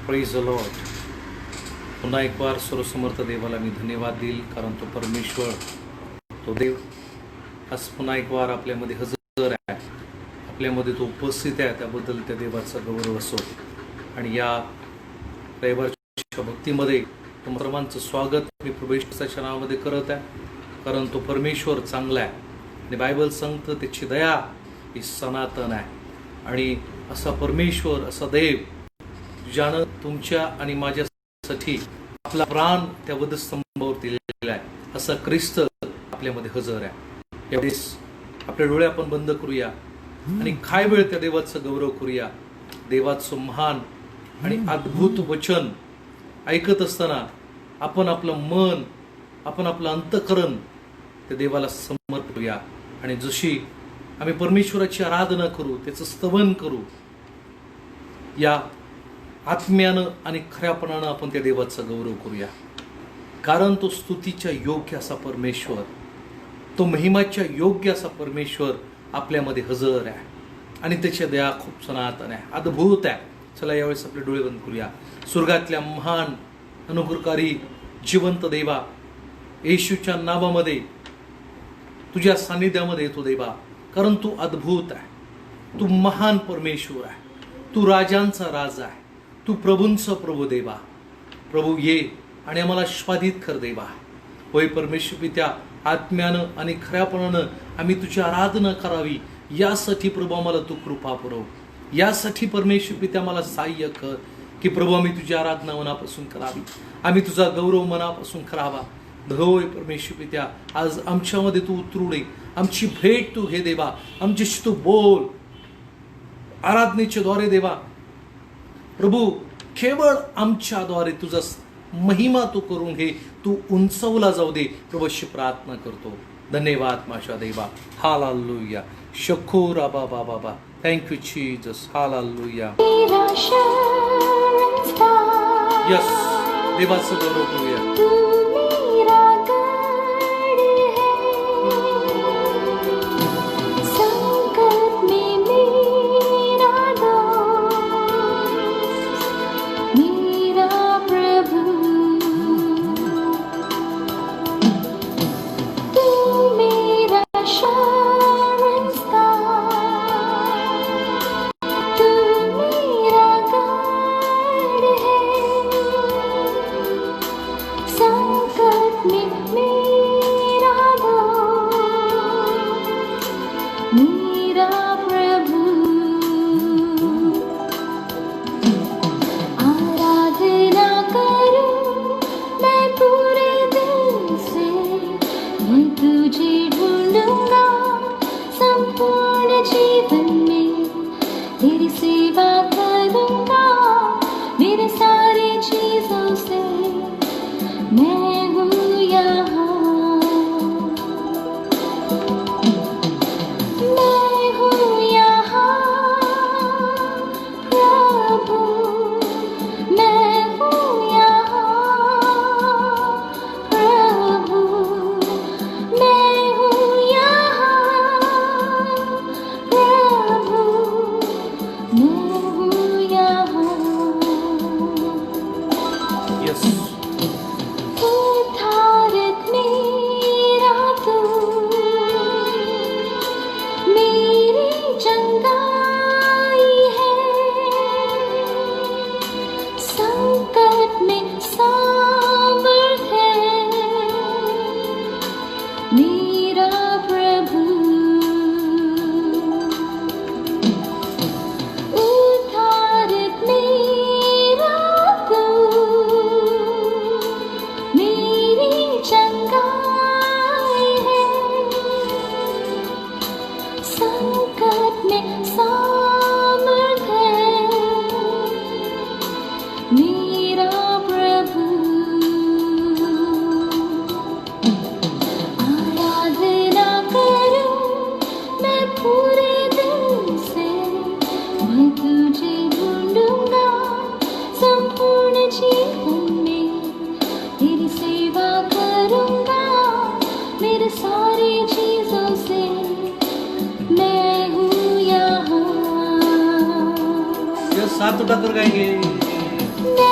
Praise the Lord. पुन्हा एक बार सर्वसमर्थ देवाला मी धन्यवाद देईल, कारण तो परमेश्वर, तो देव आज पुन्हा एक बार आपल्यामध्ये हजर आहे, आपल्यामध्ये तो उपस्थित आहे. त्याबद्दल त्या देवाचा गौरव असो. आणि या रविवारच्या भक्तीमध्ये तुम्हा सर्वांचं स्वागत मी प्रभूच्या नावामध्ये करत आहे, कारण तो परमेश्वर चांगला आहे आणि बायबल सांगतं त्याची दया ही सनातन आहे. आणि असा परमेश्वर, असा देव ज्यानं तुमच्या आणि माझ्यासाठी आपला प्राण त्या वधस्तंभावर दिलेला आहे, असा ख्रिस्त आपल्यामध्ये हजर आहे. यावेळेस आपले डोळे आपण बंद करूया आणि काय वेळ त्या देवाचं गौरव करूया. देवाचं महान आणि अद्भुत वचन ऐकत असताना आपण आपलं मन, आपण आपलं अंतःकरण त्या देवाला समर्पित करूया. आणि जशी आम्ही परमेश्वराची आराधना करू, त्याचं स्तवन करू, या आत्म्यानं आणि खऱ्यापणानं आपण त्या देवाचा गौरव करूया. कारण तो स्तुतीच्या योग्य असा परमेश्वर, तो महिमाच्या योग्य असा परमेश्वर आपल्यामध्ये हजर आहे आणि त्याच्या दया खूप सनातन आहे, अद्भुत आहे. चला यावेळेस आपले डोळे बंद करूया. स्वर्गातल्या महान अनुग्रहकारी जिवंत देवा, येशूच्या नावामध्ये तुझ्या सान्निध्यामध्ये येतो देवा, कारण तू अद्भुत आहे, तू महान परमेश्वर आहे, तू राजांचा राजा आहे, तू प्रभूंचा प्रभू देवा. प्रभू ये आणि आम्हाला स्वाधीत कर देवा. होय परमेश्वर पित्या, आत्म्यानं आणि खऱ्यापणानं आम्ही तुझी आराधना करावी, यासाठी प्रभू आम्हाला तू कृपा पुरव. यासाठी परमेश्वर पित्या मला सहाय्य कर की प्रभू आम्ही तुझी आराधना मनापासून करावी, आम्ही तुझा गौरव मनापासून करावा. होय परमेश्वर पित्या, आज आमच्यामध्ये तू उतरू दे, आमची भेट तू घे देवा, आमच्याशी तू बोल आराधनेच्या द्वारे देवा. प्रभू केवळ आमच्याद्वारे तुझा महिमा तू करून घे, तू उंचवला जाऊ दे. प्रभूशी प्रार्थना करतो. धन्यवाद माझ्या देवा. हालेलुया. शकोर आबा बाबा बा. Thank you Jesus. Hallelujah. Yes, देवाचं गौरव करूया. साथ उठाकर गाएंगे.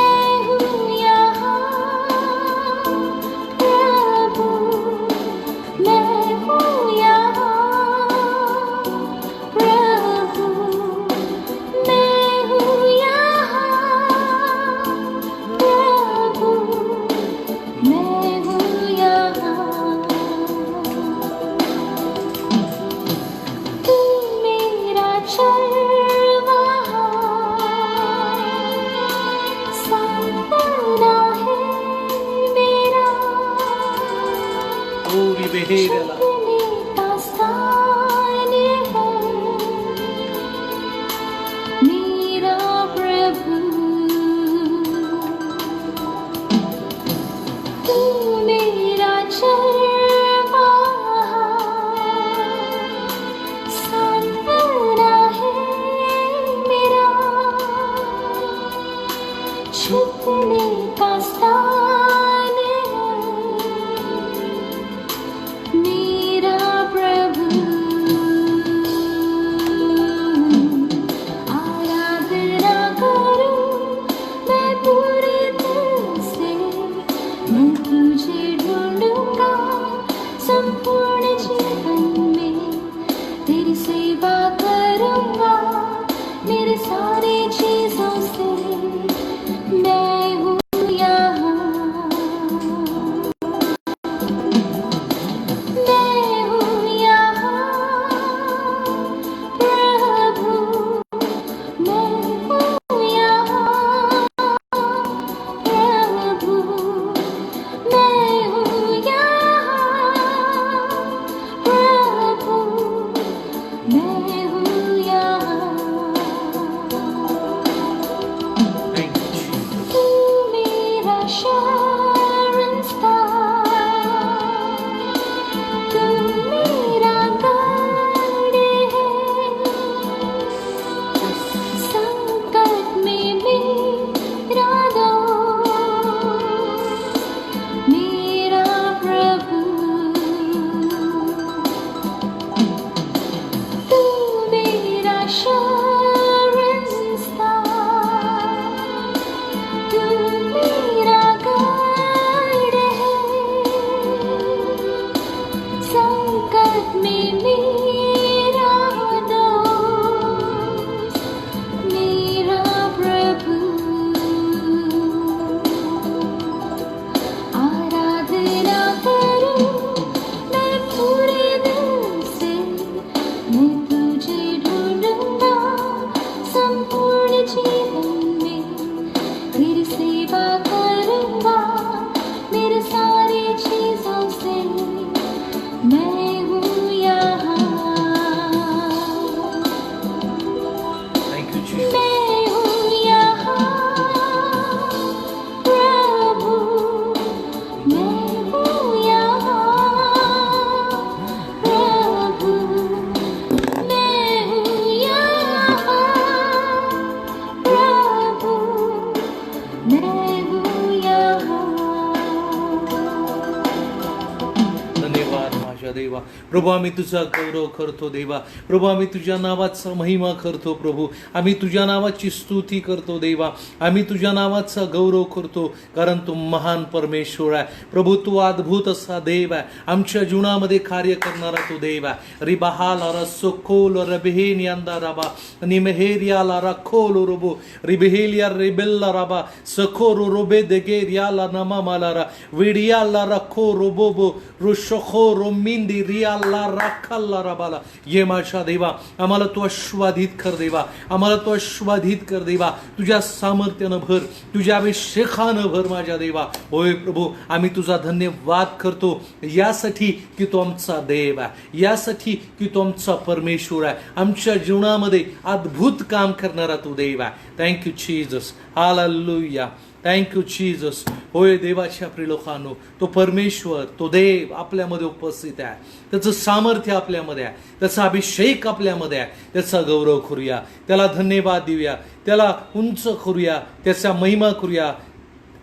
रिबेहेरियाला देवा. प्रभू आम्ही तुझा गौरव करतो देवा. प्रभू आम्ही तुझ्या नावाचा महिमा करतो प्रभू. आम्ही तुझ्या नावाची स्तुती करतो देवा. आम्ही तुझ्या नावाचा गौरव करतो कारण तू महान परमेश्वर आहे प्रभू. तू अद्भुत असा देव आहे. आमच्या जीवनामध्ये कार्य करणारा तू देव आहे. रिबाहाला रसोखोल रबेहेनियांदा राबा निमेहेरियाला रखोल रोबो रिबेहेलिया रिबेल्ला राबा सखोरो रोबे देगेरियाला नमामालारा विडियाला रखो रोबोबो रुशखो रोमिंदी रियाला राखाला राबाला. ये माझ्या देवा आम्हाला तू आशीर्वादित कर देवा. आम्हाला तू आशीर्वादित कर देवा. तुझ्या सामर्थ्यानं भर. तुझ्या अभिषेकानं भर माझ्या देवा. होय प्रभू आम्ही तुझा धन्यवाद करतो यासाठी की तो आमचा देव आहे. यासाठी की तो आमचा परमेश्वर आहे. आमच्या जीवनामध्ये अद्भुत काम करणारा तू देव आहे. Thank you Jesus. Hallelujah. Thank you Jesus. होय देवाच्या प्रिय लोकांनो तो परमेश्वर तो देव आपल्यामध्ये उपस्थित आहे. त्याचं सामर्थ्य आपल्यामध्ये आहे. त्याचा अभिषेक आपल्यामध्ये आहे. त्याचा गौरव करूया. त्याला धन्यवाद देऊया. त्याला उंच करूया. त्याचा महिमा करूया.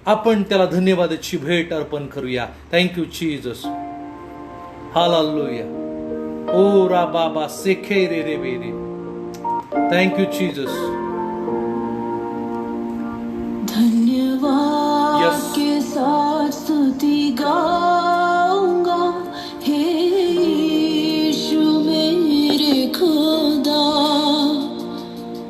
आपण त्याला धन्यवादाची भेट अर्पण करूया. Thank you Jesus. हालेलुया. ओ रा बाबा सेखे रे रे बेरे. Thank you Jesus. धन्यवाद के साथ स्तुति गाऊंगा हे यीशु मेरे खुदा.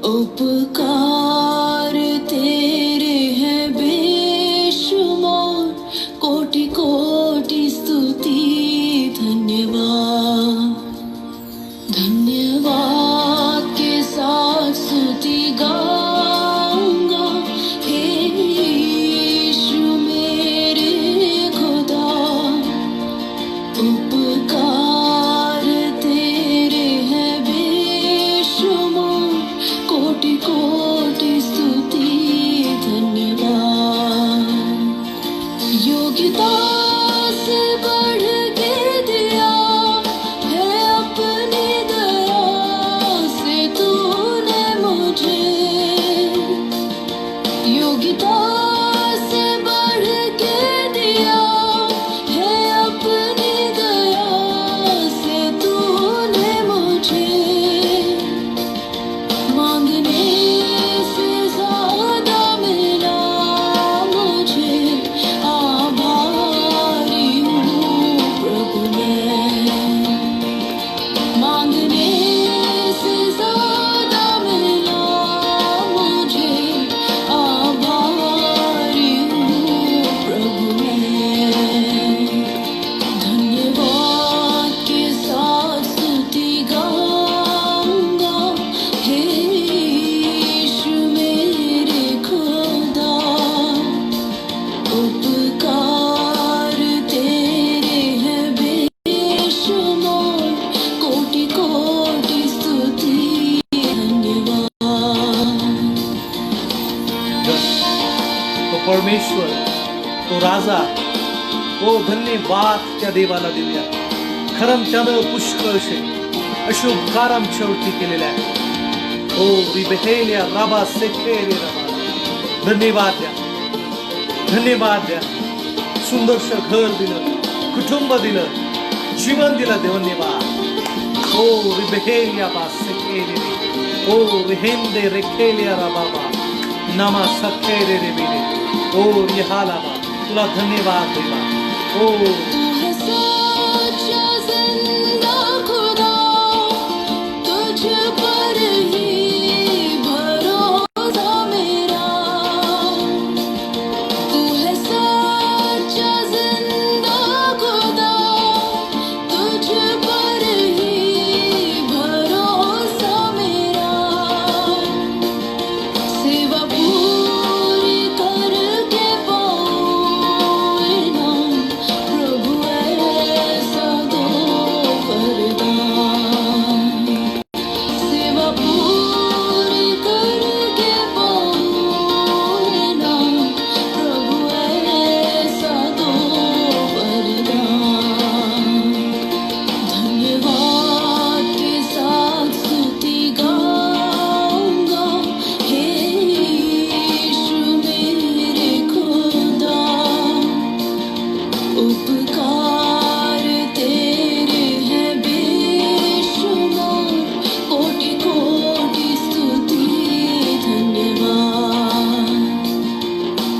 उपकार तेरे हैं बेशुमार. कोटि कोटि स्तुति धन्यवाद. धन्यवाद के साथ स्तुति से बढ़ के दिया है अपनी दया से तूने मुझे, मांगने से ज्यादा मिला मुझे, आभारी हूँ प्रभु मैं, मांगने से ज्यादा मिला मुझे, आभारी हूँ प्रभु मैं। धन्यवाद के साथ स्तुति गाऊंगा, हे यीशु मेरे खुदा, उपकार तेरे हैं बेशुमार, कोटि कोटि स्तुति धन्यवाद। तो परमेश्वर, तो राजा, ओ धन्यवाद त्या देवाला देऊया, कारण त्यानं पुष्कळशे असे उपकार आमच्यावरती केलेले आहे. ओ रिबेहेल्या राबा सेखेरे राबा, धन्यवाद द्या, धन्यवाद द्या. सुंदरसं घर दिलं, कुटुंब दिलं, जीवन दिलं, धन्यवाद. ओ रिबेहेल्या बा सेखेरे, ओ रिहेंदे रेखेल्या राबा, नामा सखेरे रे बिरे, ओ रिहाला बा, तुला धन्यवाद देवा. ओ तू है सच्चा जिंदा खुदा, तुझ पर ही भरोसा मेरा, तू है सच्चा जिंदा खुदा, तुझ पर ही भरोसा मेरा, सेवा पूरी करके पाऊँ इनाम, प्रभु ऐसा दो वरदान, सेवा पूरी करके पाऊँ इनाम, प्रभु ऐसा दो वरदान। धन्यवाद के साथ स्तुति गाऊंगा, हे यीशु मेरे खुदा, उपकार तेरे हैं बेशुमार, कोटि कोटि स्तुति धन्यवाद।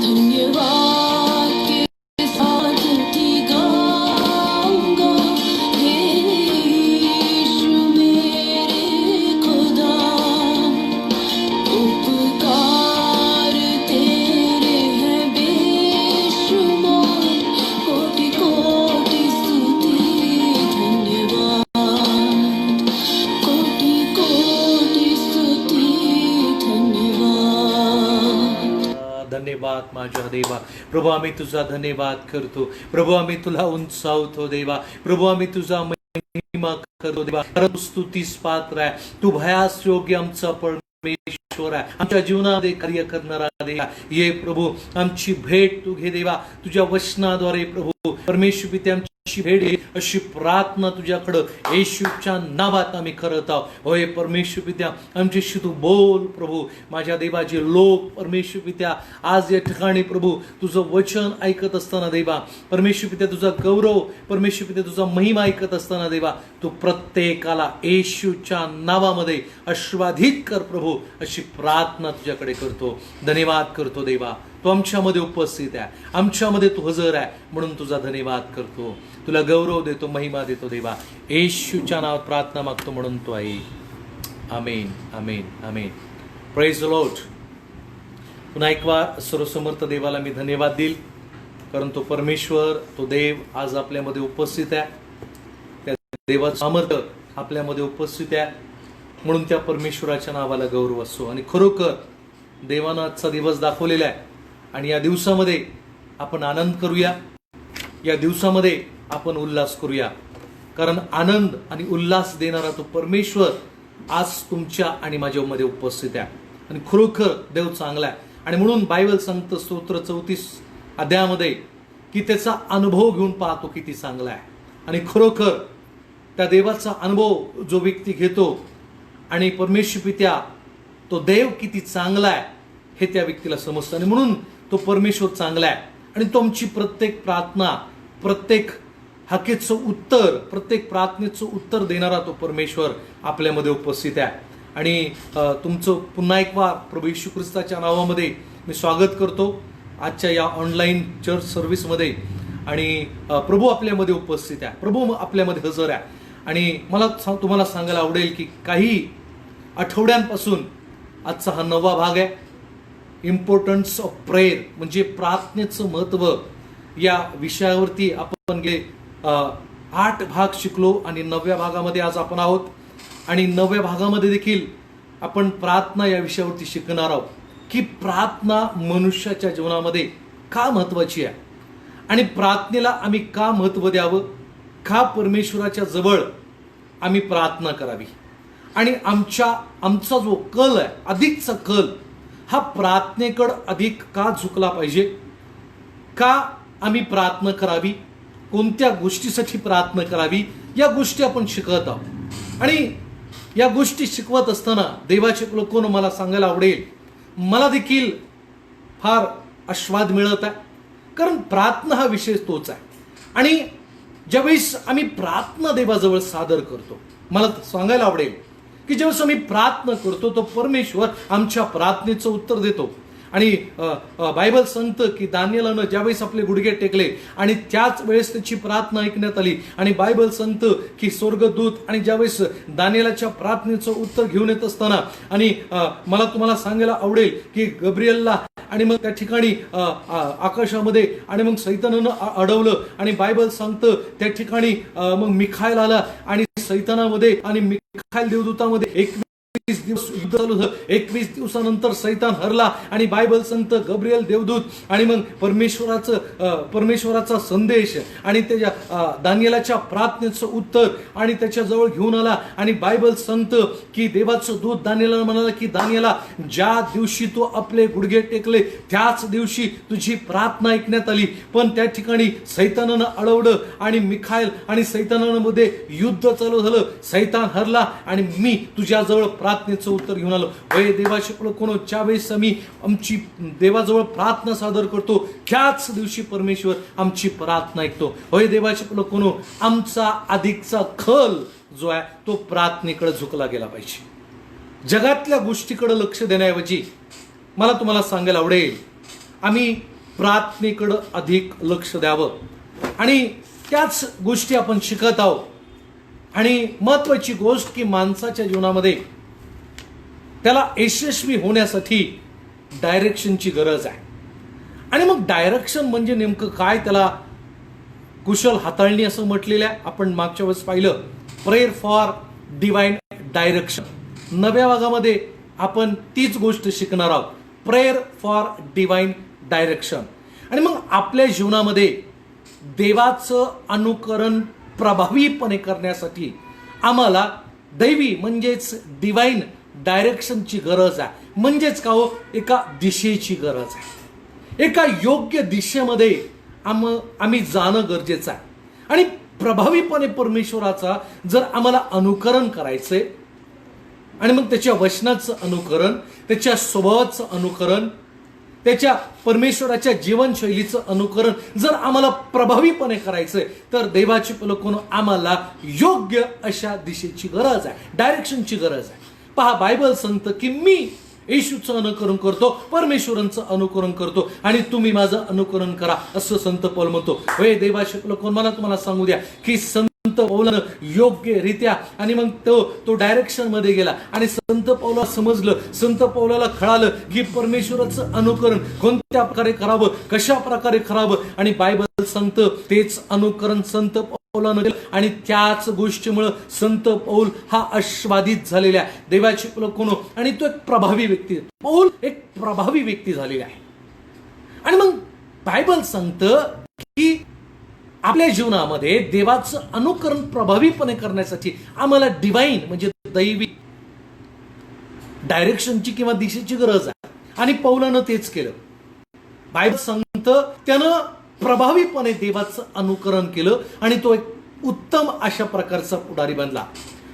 धन्यवाद के साथ स्तुति गाऊंगा, हे यीशु मेरे खुदा, उपकार तेरे हैं बेशुमार, कोटि कोटि स्तुति धन्यवाद, कोटि कोटि स्तुति धन्यवाद। धन्यवाद माझ्या देवा. प्रभू आम्ही तुझा धन्यवाद करतो. प्रभू आम्ही तुला उंचावतो देवा. प्रभू आम्ही तुझा महिमा करतो देवा, कारण तू स्तुतीस पात्र आहे. तू भयास योग्य आमचा परमेश्वर आहे, आमच्या जीवनामध्ये कार्य करणारा देवा. ये प्रभू, आमची भेट तू घे देवा. तुझ्या वचनाद्वारे प्रभू परमेश्वर पिते आमची भेट घे, अशी प्रार्थना तुझ्याकडं येशूच्या नावात आम्ही करत आहोत. होय परमेश्वर पित्या, आमच्याशी तू बोल प्रभू. माझ्या देवाचे लोक परमेश्वर पित्या आज या ठिकाणी प्रभू तुझं वचन ऐकत असताना देवा, परमेश्वर पित्या तुझा गौरव, परमेश्वर पित्या तुझा महिमा ऐकत असताना देवा, तू प्रत्येकाला येशूच्या नावामध्ये आशीर्वादित कर प्रभू, अशी प्रार्थना तुझ्याकडे करतो. धन्यवाद करतो देवा. तू आमच्यामध्ये उपस्थित आहे, आमच्यामध्ये तू हजर आहे, म्हणून तुझा धन्यवाद करतो. तुला गौरव देतो, महिमा देतो देवा. येशूच्या नावात प्रार्थना मागतो म्हणून तो आहे. Amen, amen, amen. Praise the Lord. पुन्हा एक वार सर्वसमर्थ देवाला मी धन्यवाद देईल, कारण तो परमेश्वर, तो देव आज आपल्यामध्ये उपस्थित आहे. त्या देवाचं सामर्थ्य आपल्यामध्ये उपस्थित आहे, म्हणून त्या परमेश्वराच्या नावाला गौरव असतो. आणि खरोखर देवानं आजचा दिवस दाखवलेला आहे, आणि या दिवसामध्ये आपण आनंद करूया, या दिवसामध्ये आपण उल्हास करूया, कारण आनंद आणि उल्हास देणारा तो परमेश्वर आज तुमच्या आणि माझ्यामध्ये उपस्थित आहे. आणि खरोखर देव चांगला आहे. आणि म्हणून बायबल सांगतं स्तोत्र 34 अध्यायामध्ये की त्याचा अनुभव घेऊन पाहतो किती चांगला आहे. आणि खरोखर त्या देवाचा अनुभव जो व्यक्ती घेतो आणि परमेश्वर पित्या तो देव किती चांगला आहे हे त्या व्यक्तीला समजतं. आणि म्हणून तो परमेश्वर चांगला आहे आणि तुमची प्रत्येक प्रार्थना, प्रत्येक हाकेचं उत्तर, प्रत्येक प्रार्थनेचं उत्तर देणारा तो परमेश्वर आपल्यामध्ये उपस्थित आहे. आणि तुमचं पुन्हा एक वार प्रभू येशू ख्रिस्ताच्या नावामध्ये मी स्वागत करतो आजच्या या ऑनलाईन चर्च सर्व्हिसमध्ये. आणि प्रभू आपल्यामध्ये उपस्थित आहे, प्रभू आपल्यामध्ये हजर आहे. आणि मला तुम्हाला सांगायला आवडेल की काही आठवड्यांपासून आजचा हा 9वा भाग आहे, इम्पॉर्टन्स ऑफ प्रेयर, म्हणजे प्रार्थनेचं महत्त्व. या विषयावरती आपण गेले 8 भाग शिकलो आणि 9व्या भागामध्ये आज आपण आहोत. आणि 9व्या भागामध्ये देखील आपण प्रार्थना या विषयावरती शिकणार आहोत की प्रार्थना मनुष्याच्या जीवनामध्ये का महत्त्वाची आहे आणि प्रार्थनेला आम्ही का महत्त्व द्यावं, का परमेश्वराच्या जवळ आम्ही प्रार्थना करावी आणि आमचा जो कल आहे, अधिकचा कल हा प्रार्थनेकडं अधिक का झुकला पाहिजे, का आम्ही प्रार्थना करावी, कोणत्या गोष्टीसाठी प्रार्थना करावी, या गोष्टी आपण शिकत आहोत. आणि या गोष्टी शिकवत असताना देवाचे लोकांनो मला सांगायला आवडेल, मला देखील फार आस्वाद मिळत आहे, कारण प्रार्थना हा विषय तोच आहे. आणि ज्यावेळेस आम्ही प्रार्थना देवाजवळ सादर करतो, मला सांगायला आवडेल की ज्यावेळेस आम्ही प्रार्थना करतो तो परमेश्वर आमच्या प्रार्थनेचं उत्तर देतो. आणि बायबल सांगतं की दानिएलानं ज्यावेळेस आपले गुडघे टेकले आणि त्याच वेळेस त्याची प्रार्थना ऐकण्यात आली. आणि बायबल सांगतं की स्वर्गदूत आणि ज्यावेळेस दानिएलाच्या प्रार्थनेचं उत्तर घेऊन येत असताना, आणि मला तुम्हाला सांगायला आवडेल की गब्रिएलला आणि मग त्या ठिकाणी आकाशामध्ये आणि मग सैतानानं अडवलं. आणि बायबल सांगतं त्या ठिकाणी मग मिखाईल आला आणि सैतानामध्ये आणि मिखाईल देवदूतामध्ये 21 दिवस युद्ध चालू झालं. 21 दिवसानंतर सैतान हरला. आणि बायबल सांगतं गब्रिएल देवदूत आणि मग परमेश्वराचा संदेश आणि त्याच्या दानिएलाच्या प्रार्थनेचं उत्तर आणि त्याच्याजवळ घेऊन आला. आणि बायबल सांगतं की देवाचं दूत दानिएलाला म्हणाला की दानिएला, ज्या दिवशी तू आपले गुडघे टेकले त्याच दिवशी तुझी प्रार्थना ऐकण्यात आली, पण त्या ठिकाणी सैतानानं अडवलं आणि मिखाईल आणि सैतानामध्ये युद्ध चालू झालं. सैतान हरला आणि मी तुझ्याजवळ प्रार्थनेचं उत्तर घेऊन आलो. होय देवाचे लोकांनो, ज्यावेळेस आम्ही आमची देवाजवळ प्रार्थना सादर करतो त्याच दिवशी परमेश्वर आमची प्रार्थना ऐकतो. होय देवाचे लोकांनो, आमचा अधिकचा कल जो आहे तो प्रार्थनेकडे झुकला गेला पाहिजे. जगातल्या गोष्टीकडे लक्ष देण्याऐवजी मला तुम्हाला सांगायला आवडेल, आम्ही प्रार्थनेकडे अधिक लक्ष द्यावं. आणि त्याच गोष्टी आपण शिकत आहोत. आणि महत्वाची गोष्ट की माणसाच्या जीवनामध्ये त्याला यशस्वी होण्यासाठी डायरेक्शनची गरज आहे. आणि मग डायरेक्शन म्हणजे नेमकं काय, त्याला कुशल हाताळणी असं म्हटलेलं आहे. आपण मागच्या वेळेस पाहिलं प्रेयर फॉर डिवाइन डायरेक्शन. 9व्या भागामध्ये आपण तीच गोष्ट शिकणार आहोत, प्रेयर फॉर डिवाइन डायरेक्शन. आणि मग आपल्या जीवनामध्ये देवाचं अनुकरण प्रभावीपणे करण्यासाठी आम्हाला दैवी म्हणजेच डिवाइन डायरेक्शनची गरज आहे. म्हणजेच का हो, एका दिशेची गरज आहे. एका योग्य दिशेमध्ये आम्ही जाणं गरजेचं आहे. आणि प्रभावीपणे परमेश्वराचा जर आम्हाला अनुकरण करायचंय आणि मग त्याच्या वचनाचं अनुकरण, त्याच्या स्वभावाचं अनुकरण, त्याच्या परमेश्वराच्या जीवनशैलीचं अनुकरण जर आम्हाला प्रभावीपणे करायचंय तर देवाची लोकांनो आम्हाला योग्य अशा दिशेची गरज आहे, डायरेक्शनची गरज आहे. पहा, बायबल सांगतं की मी येशूचं अनुकरण करतो, परमेश्वरांचं अनुकरण करतो आणि तुम्ही माझं अनुकरण करा, असं संत पौल म्हणतो. हे देवाचे लोक, मला तुम्हाला सांगू द्या की संत पौलानं योग्यरित्या आणि मग तो डायरेक्शन मध्ये गेला आणि संत पौला समजलं, संत पौलाला कळालं की परमेश्वराचं अनुकरण कोणत्या प्रकारे करावं, कशा प्रकारे करावं. आणि बायबल सांगतं तेच अनुकरण संत पौलानं केलं आणि त्याच गोष्टीमुळे संत पौल हा आस्वादित झालेला आहे. देवाची लोकांनो, आणि तो एक प्रभावी व्यक्ती, पौल एक प्रभावी व्यक्ती झालेला आहे. आणि मग बायबल सांगतं की आपल्या जीवनामध्ये देवाचं अनुकरण प्रभावीपणे करण्यासाठी आम्हाला डिवाइन म्हणजे दैवी डायरेक्शनची किंवा दिशेची गरज आहे. आणि पौलानं तेच केलं. बायबल सांगतं त्यानं प्रभावीपणे देवाचं अनुकरण केलं आणि तो एक उत्तम अशा प्रकारचा पुढारी बनला,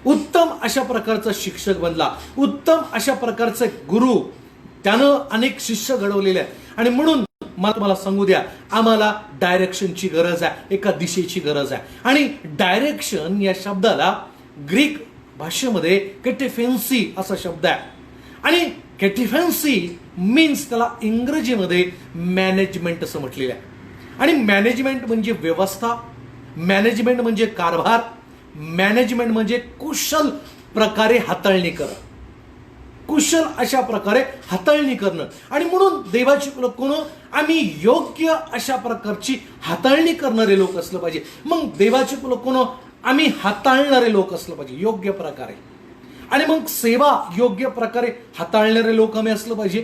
उत्तम अशा प्रकारचा शिक्षक बनला, उत्तम अशा प्रकारचा गुरु. त्यानं अनेक शिष्य घडवलेले आहेत आणि म्हणून मला तुम्हाला सांगू द्या, आम्हाला डायरेक्शनची गरज आहे, एका दिशेची गरज आहे. आणि डायरेक्शन या शब्दाला ग्रीक भाषेमध्ये केटेफेन्सी असा शब्द आहे. आणि केटेफेन्सी मीन्स त्याला इंग्रजीमध्ये मॅनेजमेंट असं म्हटलेलं आहे. आणि मॅनेजमेंट म्हणजे व्यवस्था, मॅनेजमेंट म्हणजे कारभार, मॅनेजमेंट म्हणजे कुशल प्रकारे हाताळणी करणं, कुशल अशा प्रकारे हाताळणी करणं. आणि म्हणून देवाची कोण, आम्ही योग्य अशा प्रकारची हाताळणी करणारे लोक असलं पाहिजे. मग देवाची कोण, आम्ही हाताळणारे लोक असलं पाहिजे योग्य प्रकारे. आणि मग सेवा योग्य प्रकारे हाताळणारे लोक आम्ही असलं पाहिजे.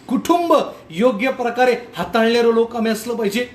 कुटुंब योग्य प्रकारे हाताळणारे लोक आम्ही असलं पाहिजे.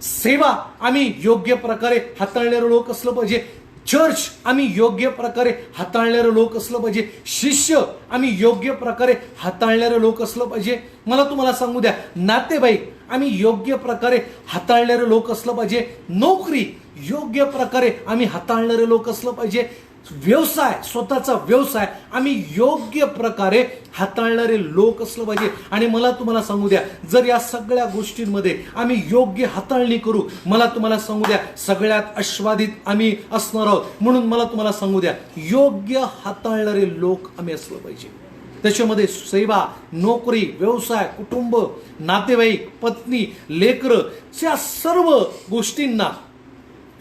सेवा आम्ही योग्य प्रकारे हाताळणारे लोक असलं पाहिजे. चर्च आम्ही योग्य प्रकारे हाताळणारे लोक असलं पाहिजे. शिष्य आम्ही योग्य प्रकारे हाताळणारे लोक असलं पाहिजे. मला तुम्हाला सांगू द्या, नातेवाईक आम्ही योग्य प्रकारे हाताळणारे लोक असलं पाहिजे. नोकरी योग्य प्रकारे आम्ही हाताळणारे लोक असलं पाहिजे. व्यवसाय, स्वतःचा व्यवसाय आम्ही योग्य प्रकारे हाताळणारे लोक असलं पाहिजे. आणि मला तुम्हाला सांगू द्या, जर या सगळ्या गोष्टींमध्ये आम्ही योग्य हाताळणी करू, मला तुम्हाला सांगू द्या, सगळ्यात आस्वादित आम्ही असणार आहोत. म्हणून मला तुम्हाला सांगू द्या, योग्य हाताळणारे लोक आम्ही असलं पाहिजे. त्याच्यामध्ये सेवा, नोकरी, व्यवसाय, कुटुंब, नातेवाईक, पत्नी, लेकरं, या सर्व गोष्टींना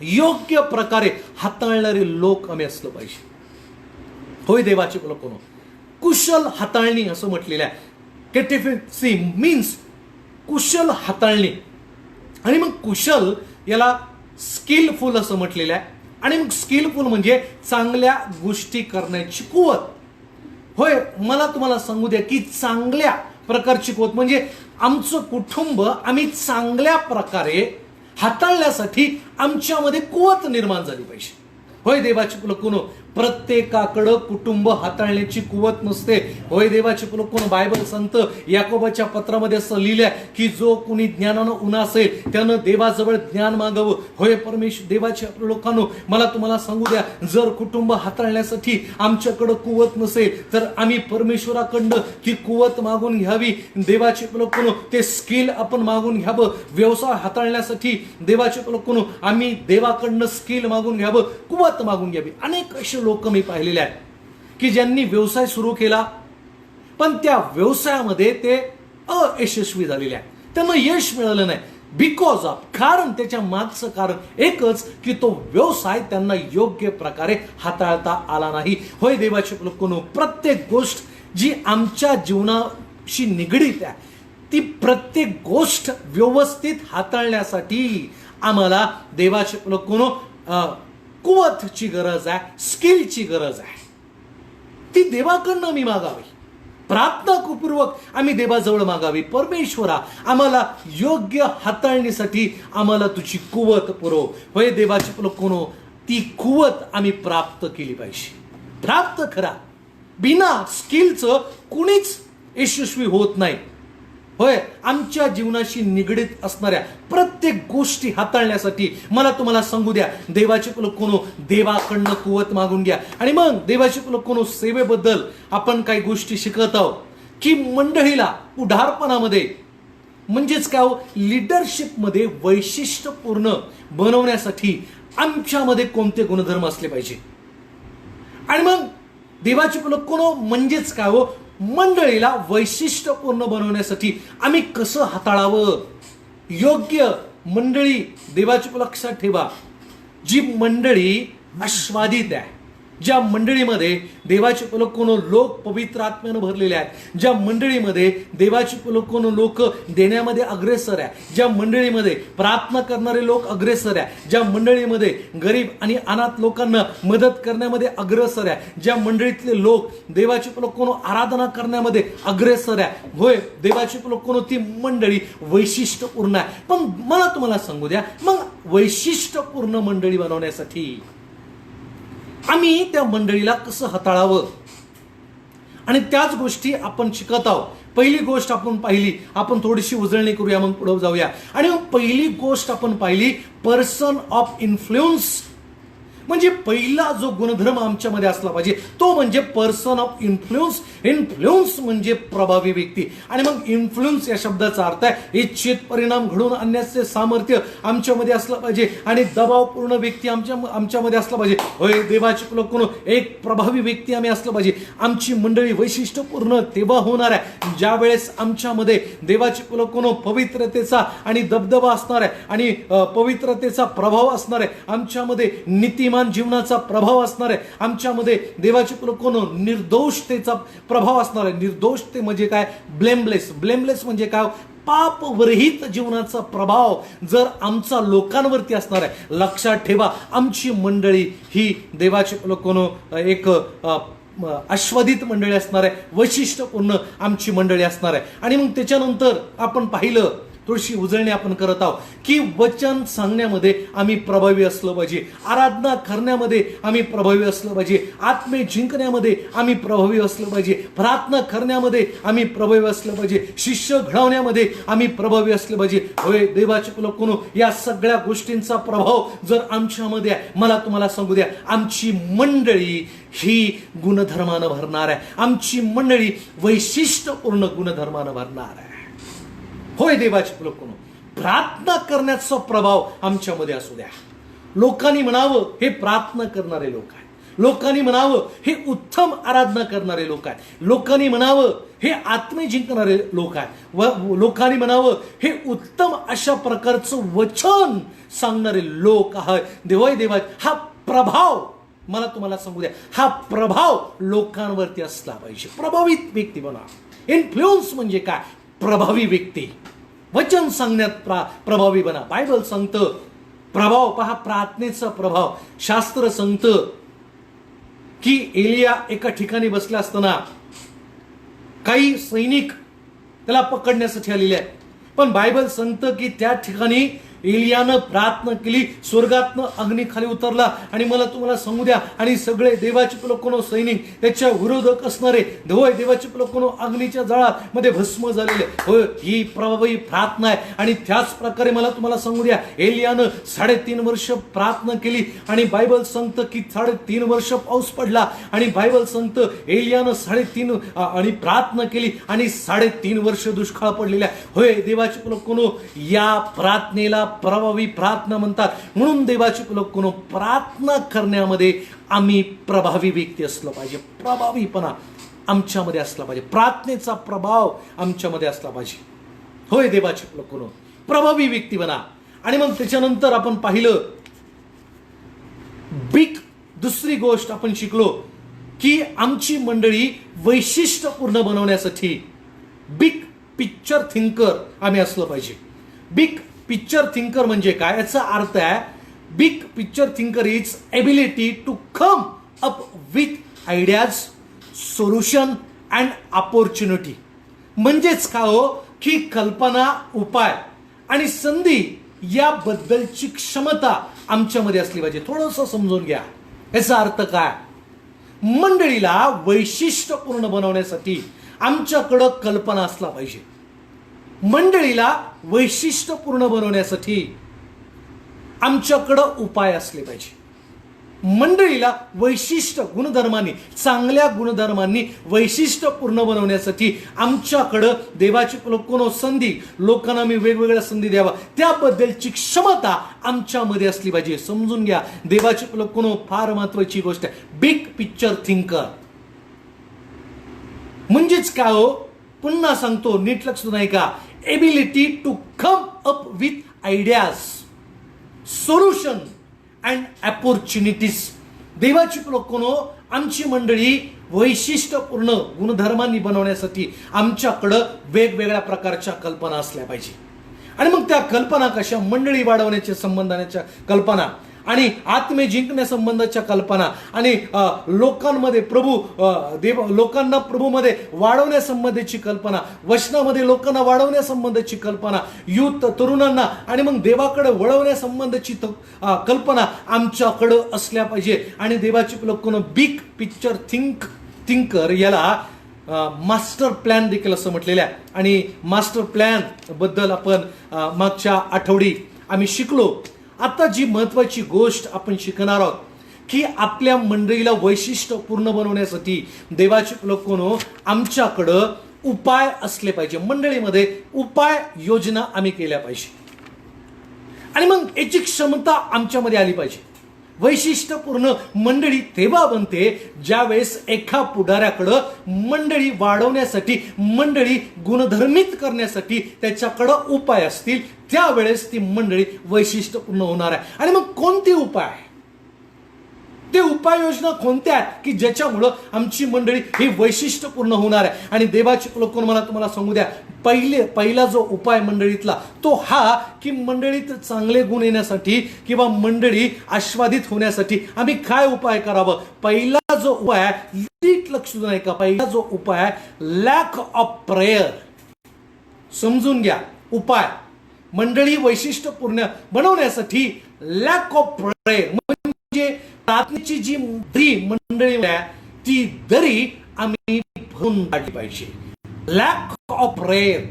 योग्य प्रकारे हाताळणारे लोक आम्ही असलं पाहिजे. होय देवाचे लोक, कुशल हाताळणी असं म्हटलेलं आहे. केटेफेन्सी मीन्स कुशल हाताळणी. आणि मग कुशल याला स्किलफुल असं म्हटलेलं आहे. आणि मग स्किलफुल म्हणजे चांगल्या गोष्टी करण्याची कुवत. होय, मला तुम्हाला सांगू द्या की चांगल्या प्रकारची कुवत म्हणजे आमचं कुटुंब आम्ही चांगल्या प्रकारे हाताळण्यासाठी आमच्यामध्ये कुवत निर्माण झाली पाहिजे. होय देवाची लोक, प्रत्येकाकडं कुटुंब हाताळण्याची कुवत नसते. होय देवाची लोक, बायबल संत याकोबाच्या पत्रामध्ये असं लिहिलंय की जो कोणी ज्ञानानं उन्हा असेल त्यानं देवाजवळ ज्ञान मागावं. होय परमेश्वर देवाच्या लोकांनो, मला तुम्हाला सांगू द्या, जर कुटुंब हाताळण्यासाठी आमच्याकडं कुवत नसेल तर आम्ही परमेश्वराकडनं ती कुवत मागून घ्यावी. देवाचे लोक, ते स्किल आपण मागून घ्यावं. व्यवसाय हाताळण्यासाठी देवाचे लोक, आम्ही देवाकडनं स्किल मागून घ्यावं, कुवत मागून घ्यावी. अनेक असे लोक मी पाहिलेले आहेत की ज्यांनी व्यवसाय सुरू केला पण त्या व्यवसायामध्ये ते अयशस्वी झालेले आहेत, त्यांना यश मिळालं नाही. बिकॉज ऑफ, कारण त्याच्या मागचं कारण एकच की तो व्यवसाय त्यांना योग्य प्रकारे हाताळता आला नाही. होय देवाचे लोकांनो, प्रत्येक गोष्ट जी आमच्या जीवनाशी निगडीत आहे ती प्रत्येक गोष्ट व्यवस्थित हाताळण्यासाठी आम्हाला देवाचे लोकांनो कुवतची गरज आहे, स्किलची गरज आहे. ती देवाकडनं मी मागावी, प्रार्थनापूर्वक आम्ही देवाजवळ मागावी. परमेश्वरा, आम्हाला योग्य हाताळणीसाठी आम्हाला तुझी कुवत पुरव. होय देवाची लोकांनो, ती कुवत आम्ही प्राप्त केली पाहिजे. प्राप्त करा. बिना स्किलचं कुणीच यशस्वी होत नाही. होय, आमच्या जीवनाशी निगडीत असणाऱ्या प्रत्येक गोष्टी हाताळण्यासाठी मला तुम्हाला सांगू द्या, देवाचे लोकांनो, देवाकडनं कुवत मागून घ्या. आणि मग देवाचे लोकांनो, सेवेबद्दल आपण काही गोष्टी शिकत आहोत की मंडळीला पुढारपणामध्ये म्हणजेच काय हो, लिडरशिपमध्ये वैशिष्ट्यपूर्ण बनवण्यासाठी आमच्यामध्ये कोणते गुणधर्म असले पाहिजे. आणि मग देवाचे लोकांनो, म्हणजेच काय हो, मंडळीला वैशिष्ट्यपूर्ण बनवण्यासाठी आम्ही कसं हाताळावं. योग्य मंडळी, देवाची लक्षात ठेवा, जी मंडळी आस्वादित आहे, ज्या मंडळीमध्ये देवाचे लोक पवित्र आत्म्यानं भरलेले आहेत, ज्या मंडळीमध्ये देवाचे लोक देण्यामध्ये अग्रेसर आहे, ज्या मंडळीमध्ये प्रार्थना करणारे लोक अग्रेसर आहे, ज्या मंडळीमध्ये गरीब आणि अनाथ लोकांना मदत करण्यामध्ये अग्रेसर आहे, ज्या मंडळीतले लोक देवाचे आराधना करण्यामध्ये अग्रेसर आहे. होय देवाचे ती मंडळी वैशिष्ट्यपूर्ण आहे. पण मला तुम्हाला सांगू द्या, मग वैशिष्ट्यपूर्ण मंडळी बनवण्यासाठी आम्ही त्या मंडळीला कसं हाताळावं, आणि त्याच गोष्टी आपण शिकत आहोत. पहिली गोष्ट आपण पाहिली, आपण थोडीशी उजळणी करूया मग पुढे जाऊया. आणि मग पहिली गोष्ट आपण पाहिली, पर्सन ऑफ इन्फ्लुएन्स. म्हणजे पहिला जो गुणधर्म आमच्यामध्ये असला पाहिजे तो म्हणजे पर्सन ऑफ इन्फ्लुएन्स. इन्फ्लुएन्स म्हणजे प्रभावी व्यक्ती. आणि मग इन्फ्लुएन्स या शब्दाचा अर्थ आहे इच्छित परिणाम घडवून आणण्याचे सामर्थ्य आमच्यामध्ये असलं पाहिजे आणि दबावपूर्ण व्यक्ती आमच्यामध्ये असला पाहिजे. होय देवाचे लोकांनो, एक प्रभावी व्यक्ती आम्ही असलं पाहिजे. आमची मंडळी वैशिष्ट्यपूर्ण तेव्हा होणार आहे ज्या वेळेस आमच्यामध्ये देवाचे लोकांनो पवित्रतेचा आणि दबदबा असणार आहे आणि पवित्रतेचा प्रभाव असणार आहे. आमच्यामध्ये नीतिमान जीवनाचा प्रभाव असणार आहे. आमच्यामध्ये देवाचे लोकांनो निर्दोषतेचा प्रभाव असणार आहे. निर्दोषते म्हणजे काय? ब्लेमलेस. ब्लेमलेस म्हणजे काय? पापविरहित जीवनाचा प्रभाव जर आमचा लोकांवरती असणार आहे. लक्षात ठेवा, आमची मंडळी ही देवाचे लोकांनो एक आस्वादित मंडळी असणार आहे. वैशिष्ट्यपूर्ण आमची मंडळी असणार आहे. आणि मग त्याच्यानंतर आपण पाहिलं, थोडीशी उजळणी आपण करत आहोत की वचन सांगण्यामध्ये आम्ही प्रभावी असलं पाहिजे. आराधना करण्यामध्ये आम्ही प्रभावी असलं पाहिजे. आत्मे जिंकण्यामध्ये आम्ही प्रभावी असलं पाहिजे. प्रार्थना करण्यामध्ये आम्ही प्रभावी असलं पाहिजे. शिष्य घडवण्यामध्ये आम्ही प्रभावी असलं पाहिजे. होय देवाचे लोकांनो, या सगळ्या गोष्टींचा प्रभाव जर आमच्यामध्ये आहे, मला तुम्हाला सांगू द्या, आमची मंडळी ही गुणधर्मानं भरणार आहे. आमची मंडळी वैशिष्ट्यपूर्ण गुणधर्मानं भरणार आहे. होय देवाचे लोकांनो, प्रार्थना करण्याचा प्रभाव आमच्यामध्ये असू द्या. लोकांनी म्हणावं हे प्रार्थना करणारे लोक आहेत. लोकांनी म्हणावं हे उत्तम आराधना करणारे लोक आहेत. लोकांनी म्हणावं हे आत्मे जिंकणारे लोक आहेत. व लोकांनी म्हणावं हे उत्तम अशा प्रकारचं वचन सांगणारे लोक आहेत. देवा हा प्रभाव, मला तुम्हाला सांगू द्या, हा प्रभाव लोकांवरती असला पाहिजे. प्रभावित व्यक्ती बना. इन्फ्लुएन्स म्हणजे काय? प्रभावी व्यक्ती. वचन सांगण्यात प्रभावी बना. बायबल सांगतं प्रभाव पहा, प्रार्थनेचा प्रभाव. शास्त्र सांगतं की एलिया एका ठिकाणी बसला असताना काही सैनिक त्याला पकडण्यासाठी आलेले आहेत. पण बायबल सांगतं की त्या ठिकाणी एलियानं प्रार्थना केली, स्वर्गातनं अग्नी खाली उतरला. आणि मला तुम्हाला सांगू द्या, आणि सगळे देवाचे लोकांनो सैनिक त्याच्या विरोधक असणारे देवाचे लोकांनो अग्नीच्या जाळात मध्ये भस्म झालेले. होय, ही प्रभावी प्रार्थना आहे. आणि त्याच प्रकारे मला तुम्हाला सांगू द्या, एलियानं 3.5 वर्ष प्रार्थना केली आणि बायबल सांगतं की 3.5 वर्ष पाऊस पडला. आणि बायबल सांगतं एलियानं 3.5 आणि प्रार्थना केली आणि 3.5 वर्ष दुष्काळ पडलेला. होय देवाचे लोकांनो, या प्रार्थनेला प्रभावी प्रार्थना म्हणतात. म्हणून देवाचे लोकांनो, प्रार्थना करण्यामध्ये आम्ही प्रभावी व्यक्ती असलं पाहिजे. प्रभावीपणा आमच्यामध्ये असला पाहिजे. प्रार्थनेचा प्रभाव आमच्यामध्ये असला पाहिजे. होय देवाचे लोकांनो, प्रभावी व्यक्ती बना. आणि मग त्याच्यानंतर आपण पाहिलं दुसरी गोष्ट आपण शिकलो की आमची मंडळी वैशिष्ट्यपूर्ण बनवण्यासाठी बिग पिक्चर थिंकर आम्ही असलं पाहिजे. बिग पिक्चर थिंकर म्हणजे काय? याचा अर्थ आहे big picture thinker is ability to come up with ideas, solution and opportunity. म्हणजेच काय हो, की कल्पना, उपाय आणि संधी याबद्दलची क्षमता आमच्यामध्ये असली पाहिजे. थोडंसं समजून घ्या याचा अर्थ काय. मंडळीला वैशिष्ट्यपूर्ण बनवण्यासाठी आमच्याकडं कल्पना असला पाहिजे. मंडळीला वैशिष्ट्यपूर्ण बनवण्यासाठी आमच्याकडं उपाय असले पाहिजे. मंडळीला वैशिष्ट्य गुणधर्मांनी, चांगल्या गुणधर्मांनी वैशिष्ट्यपूर्ण बनवण्यासाठी आमच्याकडं देवाची लोकांनो संधी, लोकांना मी वेगवेगळ्या संधी द्यावा त्याबद्दलची क्षमता आमच्यामध्ये असली पाहिजे. समजून घ्या देवाची लोकांनो, फार महत्वाची गोष्ट आहे. बिग पिक्चर थिंकर म्हणजेच काय हो, पुन्हा सांगतो, नीट लक्ष नाही का, ability to come up with ideas, solution and opportunities. देवाची लोकांनो, आमची मंडळी वैशिष्ट्यपूर्ण गुणधर्मांनी बनवण्यासाठी आमच्याकडं वेगवेगळ्या प्रकारच्या कल्पना असल्या पाहिजे. आणि मग त्या कल्पना कशा? मंडळी वाढवण्याच्या संबंधाच्या कल्पना आणि आत्मे जिंकण्या संबंधाच्या कल्पना आणि लोकांमध्ये लोकांना प्रभूमध्ये वाढवण्यासंबंधीची कल्पना, वचनामध्ये लोकांना वाढवण्यासंबंधीची कल्पना, युथ तरुणांना आणि मग देवाकडे वळवण्यासंबंधीची कल्पना आमच्याकडं असल्या पाहिजे. आणि देवाची लोकांना बिग पिक्चर थिंकर याला मास्टर प्लॅन देखील असं म्हटलेलं आहे. आणि मास्टर प्लॅन बद्दल आपण मागच्या आठवडी आम्ही शिकलो. आता जी महत्वाची गोष्ट आपण शिकणार आहोत की आपल्या मंडळीला वैशिष्ट्यपूर्ण बनवण्यासाठी देवाचे लोकांनो आमच्याकडं उपाय असले पाहिजे. मंडळीमध्ये उपाय योजना आम्ही केल्या पाहिजे आणि मग याची क्षमता आमच्यामध्ये आली पाहिजे. वैशिष्ट्यपूर्ण मंडळी तेव्हा बनते ज्यावेळेस एका पुढाऱ्याकडं मंडळी वाढवण्यासाठी, मंडळी गुणधर्मित करण्यासाठी त्याच्याकडं उपाय असतील, त्यावेळेस ती मंडळी वैशिष्ट्यपूर्ण होणार आहे. आणि मग कोणते उपाय, ते उपाययोजना कोणत्या आहेत की ज्याच्यामुळं आमची मंडळी ही वैशिष्ट्यपूर्ण होणार आहे. आणि देवाचे लोकांनो मला तुम्हाला सांगू द्या, पहिला जो उपाय मंडळीतला तो हा की मंडळीत चांगले गुण येण्यासाठी किंवा मंडळी आस्वादित होण्यासाठी आम्ही काय उपाय करावं. पहिला जो उपाय नीट लक्ष देऊ नका, पहिला जो उपाय लॅक ऑफ प्रेयर. समजून घ्या, उपाय मंडळी वैशिष्ट्यपूर्ण बनवण्यासाठी लॅक ऑफ प्रेयर म्हणजे प्रार्थनेची जी दरी मंडळी ती दरी आम्ही भरून काढली पाहिजे. लॅक ऑफ प्रेयर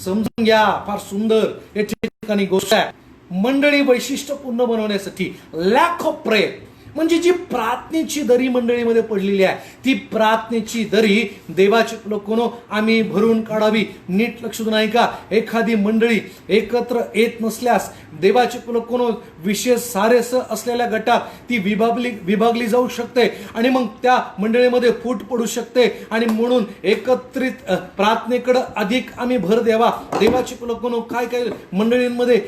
समजून घ्या, फार सुंदर या ठिकाणी गोष्ट आहे. मंडळी वैशिष्ट्यपूर्ण बनवण्यासाठी लॅक ऑफ प्रेयर म्हणजे जी प्रार्थनेची दरी मंडळीमध्ये पडलेली आहे, ती प्रार्थनेची दरी देवाचे लोकांनो आम्ही भरून काढावी. नीट लक्ष देऊन ऐका, एखादी मंडळी एकत्र येत नसल्यास देवाचे लोकांनो विशेष सारेस असलेल्या गटात ती विभागली जाऊ शकते आणि मग त्या मंडळीमध्ये फूट पडू शकते. आणि म्हणून एकत्रित प्रार्थनेकडे अधिक आम्ही भर द्यावा. देवाचे लोकांनो काय काय मंडळींमध्ये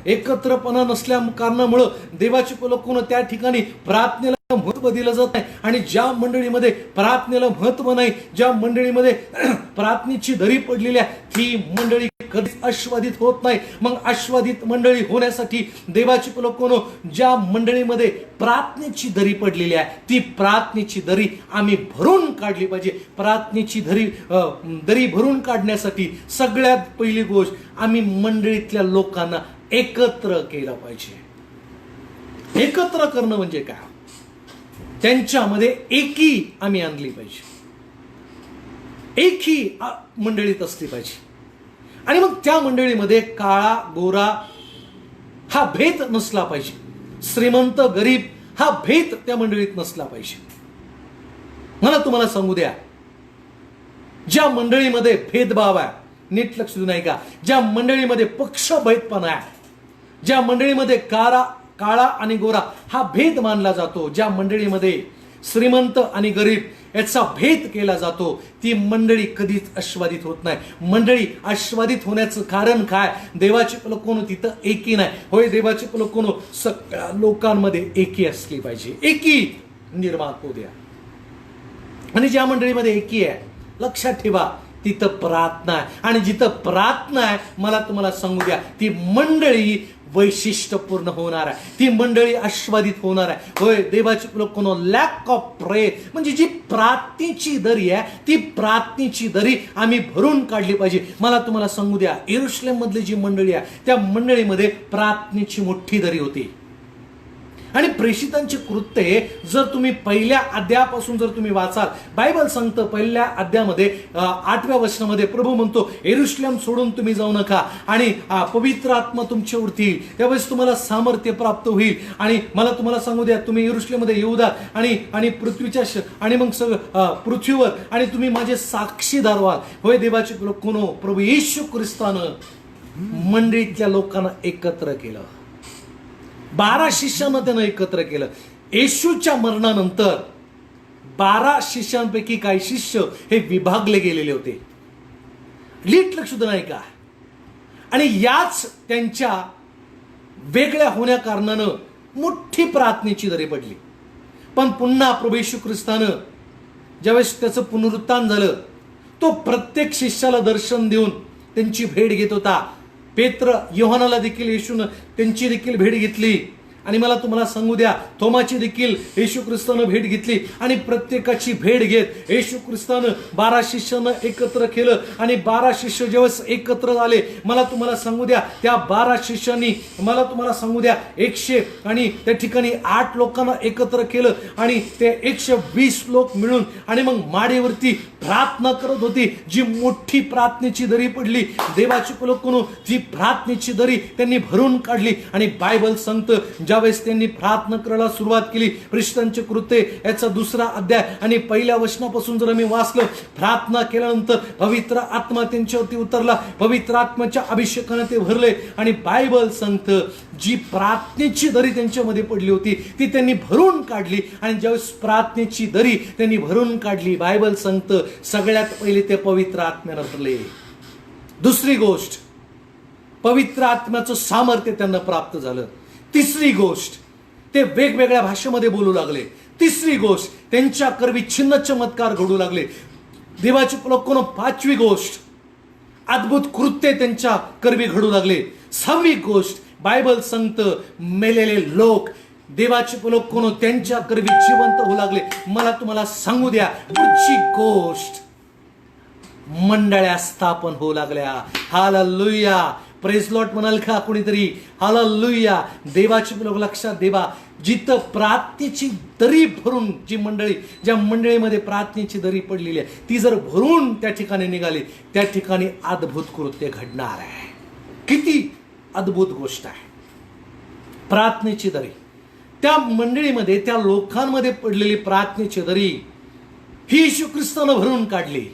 एकत्रपणा नसल्या कारणामुळं देवाचे लोकांनो त्या ठिकाणी प्रार्थनेला महत्व दिलं जात नाही. आणि ज्या मंडळीमध्ये प्रार्थनेला महत्व नाही, ज्या मंडळीमध्ये प्रार्थनेची दरी पडलेली आहे, ती मंडळी कधीच आस्वादित होत नाही. मग आस्वादित मंडळी होण्यासाठी देवाची लोकांनो ज्या मंडळीमध्ये प्रार्थनेची दरी पडलेली आहे, ती प्रार्थनेची दरी आम्ही भरून काढली पाहिजे. प्रार्थनेची दरी भरून काढण्यासाठी सगळ्यात पहिली गोष्ट आम्ही मंडळीतल्या लोकांना एकत्र केलं पाहिजे. एकत्र करणं म्हणजे काय, त्यांच्यामध्ये एकी आम्ही आणली पाहिजे, एकी मंडळीत असली पाहिजे. आणि मग त्या मंडळीमध्ये काळा गोरा हा भेद नसला पाहिजे, श्रीमंत गरीब हा भेद त्या मंडळीत नसला पाहिजे. मला तुम्हाला सांगू द्या, ज्या मंडळीमध्ये भेदभाव आहे, नीट लक्ष देऊन ऐका, ज्या मंडळीमध्ये पक्षभेदपणा आहे, ज्या मंडळीमध्ये काळा आणि गोरा हा भेद मानला जातो, ज्या मंडळीमध्ये श्रीमंत आणि गरीब याचा भेद केला जातो, ती मंडळी कधीच आस्वादित होत नाही. मंडळी आस्वादित होण्याचं कारण काय, देवाचे लोकांनो तिथं एकी नाही. होय, देवाचे लोकांनो सगळ्या लोकांमध्ये एकी असली पाहिजे, एकी निर्माण होऊ द्या. आणि ज्या मंडळीमध्ये एकी आहे, लक्षात ठेवा, तिथं प्रार्थना आहे. आणि जिथं प्रार्थना आहे, मला तुम्हाला सांगू द्या, ती मंडळी वैशिष्ट्यपूर्ण होणार आहे, ती मंडळी आस्वादित होणार आहे. होय, देवाची लोकांनो लॅक ऑफ प्रेयर म्हणजे जी प्रार्थनेची दरी आहे, ती प्रार्थनेची दरी आम्ही भरून काढली पाहिजे. मला तुम्हाला सांगू द्या, यरुशलेम मधली जी मंडळी आहे, त्या मंडळीमध्ये प्रार्थनेची मोठी दरी होती. आणि प्रेषितांची कृत्ये जर तुम्ही पहिल्या अध्यायापासून जर तुम्ही वाचाल, बायबल सांगतं पहिल्या अध्यायामध्ये 8व्या वचनामध्ये प्रभू म्हणतो, यरुशलेम सोडून तुम्ही जाऊ नका आणि पवित्र आत्मा तुमच्यावरती येईल, त्यावेळेस तुम्हाला सामर्थ्य प्राप्त होईल. आणि मला तुम्हाला सांगू द्या, तुम्ही यरुशलेममध्ये येऊ द्या आणि पृथ्वीच्या आणि मग सगळं पृथ्वीवर आणि तुम्ही माझे साक्षीदार व्हाल. होय, देवाचे लोकांनो, प्रभू येशू ख्रिस्तानं मंडळीतल्या लोकांना एकत्र केलं. 12 शिष्यांना त्यानं एकत्र केलं. येशूच्या मरणानंतर 12 शिष्यांपैकी काही शिष्य हे विभागले गेलेले होते. नीट लक्ष देऊन ऐका. आणि याच त्यांच्या वेगळ्या होण्या कारणानं मोठी प्रार्थनेची दरी पडली. पण पुन्हा प्रभू येशू ख्रिस्तानं ज्यावेळेस त्याचं पुनरुत्थान झालं, तो प्रत्येक शिष्याला दर्शन देऊन त्यांची भेट घेत होता. पेत्र योहानाला देखील येशूनं त्यांची देखील भेट घेतली. आणि मला तुम्हाला सांगू द्या, थोमाची देखील येशू ख्रिस्तानं भेट घेतली. आणि प्रत्येकाची भेट घेत येशू ख्रिस्तानं 12 शिष्यांना एकत्र केलं. आणि 12 शिष्य जेव्हा एकत्र झाले, मला तुम्हाला सांगू द्या, त्या 12 शिष्यांनी मला तुम्हाला सांगू द्या 100 आणि त्या ठिकाणी 8 लोकांना एकत्र केलं. आणि ते 120 लोक मिळून आणि मग माडीवरती प्रार्थना करत होती, जी मोठी प्रार्थनेची दरी पडली, देवाची लोकांनो ती प्रार्थनेची दरी त्यांनी भरून काढली. आणि बायबल सांगतं ज्यावेळेस त्यांनी प्रार्थना करायला सुरुवात केली, प्रेषितांचे कृत्ये याचा 2रा अध्याय आणि 1ल्या वचनापासून जर आम्ही वाचलं, प्रार्थना केल्यानंतर पवित्र आत्मा त्यांच्यावरती उतरला, पवित्र आत्म्याच्या अभिषेकाने ते भरले. आणि बायबल सांगतं जी प्रार्थनेची दरी त्यांच्यामध्ये पडली होती ती त्यांनी भरून काढली. आणि ज्यावेळेस प्रार्थनेची दरी त्यांनी भरून काढली, बायबल सांगतं सगळ्यात पहिले ते पवित्र आत्म्यानं भरले. दुसरी गोष्ट, पवित्र आत्म्याचं सामर्थ्य त्यांना प्राप्त झालं. तिसरी गोष्ट, ते वेगवेगळ्या भाषेमध्ये बोलू लागले. तिसरी गोष्ट, त्यांच्या करवी चिन्ह चमत्कार घडू लागले. देवाची लोकांनो 5वी गोष्ट, अद्भुत कृत्य त्यांच्या करवी घडू लागले. 6वी गोष्ट, बायबल सांगतं मेलेले लोक देवाचे लोकांनो त्यांच्या करवी जिवंत होऊ लागले. मला तुम्हाला सांगू द्या, पुढची गोष्ट, मंडळ्या स्थापन होऊ लागल्या. हालेलुया, प्रेज लॉर्ड म्हणाल का कोणीतरी? हालेलुया. देवाचे लोक लक्षात देवा, जिथं प्रार्थनेची दरी भरून जी मंडळी, ज्या मंडळीमध्ये प्रार्थनेची दरी पडलेली आहे ती जर भरून त्या ठिकाणी निघाली, त्या ठिकाणी अद्भुत कृत्य घडणार आहे. किती अद्भुत गोष्ट आहे. प्रार्थनेची दरी, त्या मंडळीमध्ये, त्या लोकांमध्ये पडलेली प्रार्थनेची दरी ही येशू ख्रिस्तानं भरून काढली.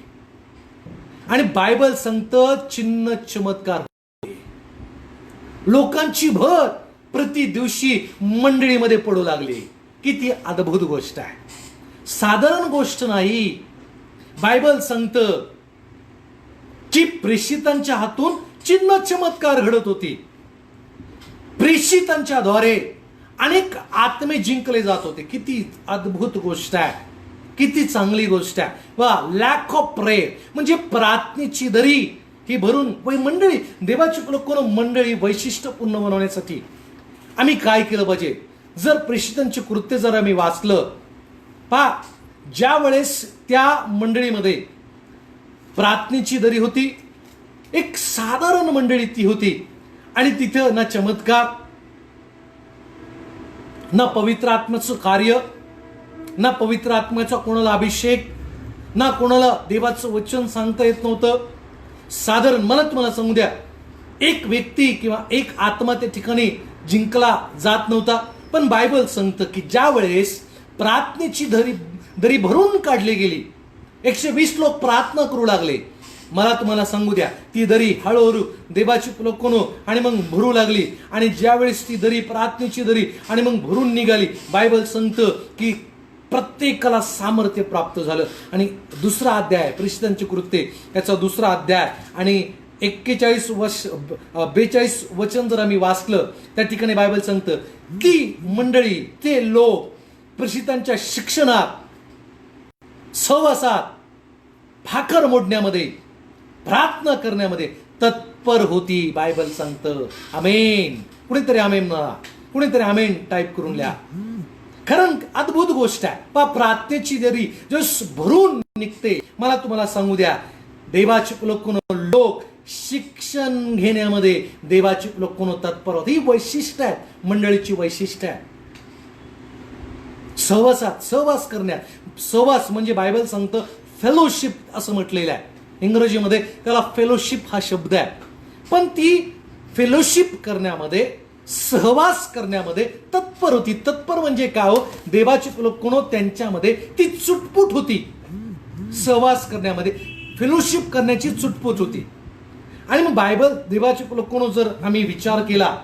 आणि बायबल सांगतं चिन्ह चमत्कार, लोकांची भर प्रति दिवशी मंडळीमध्ये पडू लागली. किती अद्भुत गोष्ट आहे, साधारण गोष्ट नाही. बायबल सांगतं की प्रेषितांच्या हातून चिन्ह चमत्कार घडत होती. प्रेषितांच्या द्वारे अनेक आत्मे जिंकले जात होते. किती अद्भुत गोष्ट आहे, किती चांगली गोष्ट आहे. वा, लॅक ऑफ प्रेयर म्हणजे प्रार्थनेची दरी ही भरून मंडळी, देवाची लोकांना मंडळी वैशिष्ट्यपूर्ण बनवण्यासाठी आम्ही काय केलं पाहिजे? जर प्रेषितांचे कृत्य जर आम्ही वाचलं, ज्या वेळेस त्या मंडळीमध्ये प्रार्थनेची दरी होती, एक साधारण मंडळी ती होती, आणि तिथं ना चमत्कार, ना पवित्र आत्म्याचं कार्य, ना पवित्र आत्म्याचा कोणाला अभिषेक, ना कोणाला देवाचं वचन सांगता येत नव्हतं. साधारण, मला तुम्हाला सांगू द्या, एक व्यक्ती किंवा एक आत्मा त्या ठिकाणी जिंकला जात नव्हता. पण बायबल सांगतं की ज्या वेळेस प्रार्थनेची दरी भरून काढली गेली, 120 लोक प्रार्थना करू लागले. मला तुम्हाला सांगू द्या, ती दरी हळूहळू देवाची लोकांनो आणि मग भरू लागली. आणि ज्यावेळेस ती दरी, प्रार्थनेची दरी आणि मग भरून निघाली, बायबल सांगतं की प्रत्येकाला सामर्थ्य प्राप्त झालं. आणि 2रा अध्याय, प्रेषितांचे कृत्य याचा 2रा अध्याय आणि 42 वचन जर आम्ही वाचलं, त्या ठिकाणी बायबल सांगतं ती मंडळी, ते लोक प्रेषितांच्या शिक्षणात, सहवासात, भाकर मोडण्यामध्ये, प्रार्थना करण्यामध्ये तत्पर होती. बायबल सांगतं. आमेन. कुणीतरी आमेन म्हणा, कुणीतरी आमेन टाईप करून लिहा. कारण अद्भुत गोष्ट आहे. प्रार्थनेची दरी जो भरून निघते, मला तुम्हाला सांगू द्या, देवाचे लोक शिक्षण घेण्यामध्ये देवाचे लोक तत्पर होते. ही वैशिष्ट्य आहे, मंडळीची वैशिष्ट्य आहे. सहवास करण्यात, सहवास म्हणजे बायबल सांगतं फेलोशिप असं म्हटलेलं आहे. इंग्रजीमध्ये त्याला फेलोशिप हा शब्द आहे. पण ती फेलोशिप करण्यामध्ये, सहवास करण्यामध्ये तत्पर होती. तत्पर म्हणजे काय हो? देवाचे लोक त्यांच्यामध्ये ती चुटपुट होती. सहवास करण्यामध्ये, फेलोशिप करण्याची चुटपुट होती. आणि मग बायबल, देवाचे लोक जर आम्ही विचार केला,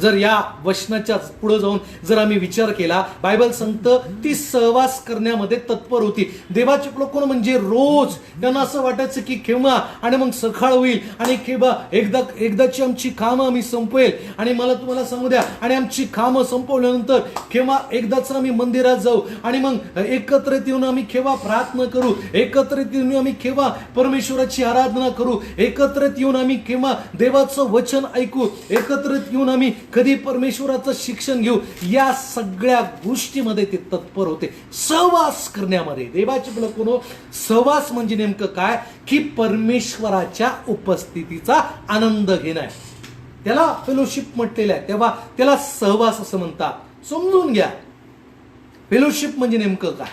जर या वचनाच्या पुढे जाऊन जर आम्ही विचार केला, बायबल सांगतं ती सहवास करण्यामध्ये तत्पर होती. देवाचे लोक म्हणजे रोज त्यांना असं वाटायचं की केव्हा आणि मग सकाळ होईल आणि केव्हा एकदाची आमची कामं आम्ही संपवेल. आणि मला तुम्हाला सांगू द्या, आणि आमची कामं संपवल्यानंतर केव्हा एकदाच आम्ही मंदिरात जाऊ आणि मग एकत्रित येऊन आम्ही केव्हा प्रार्थना करू, एकत्रित येऊन आम्ही केव्हा परमेश्वराची आराधना करू, एकत्रित येऊन आम्ही केव्हा देवाचं वचन ऐकू, एकत्रित येऊन आम्ही कधी परमेश्वराचं शिक्षण घेऊ. या सगळ्या गोष्टीमध्ये ते तत्पर होते, सहवास करण्यामध्ये. देवाचे लोक, सहवास म्हणजे नेमकं काय? की परमेश्वराच्या उपस्थितीचा आनंद घेणं आहे. त्याला फेलोशिप म्हटलेलं आहे, तेव्हा त्याला सहवास असं म्हणतात. समजून घ्या, फेलोशिप म्हणजे नेमकं काय.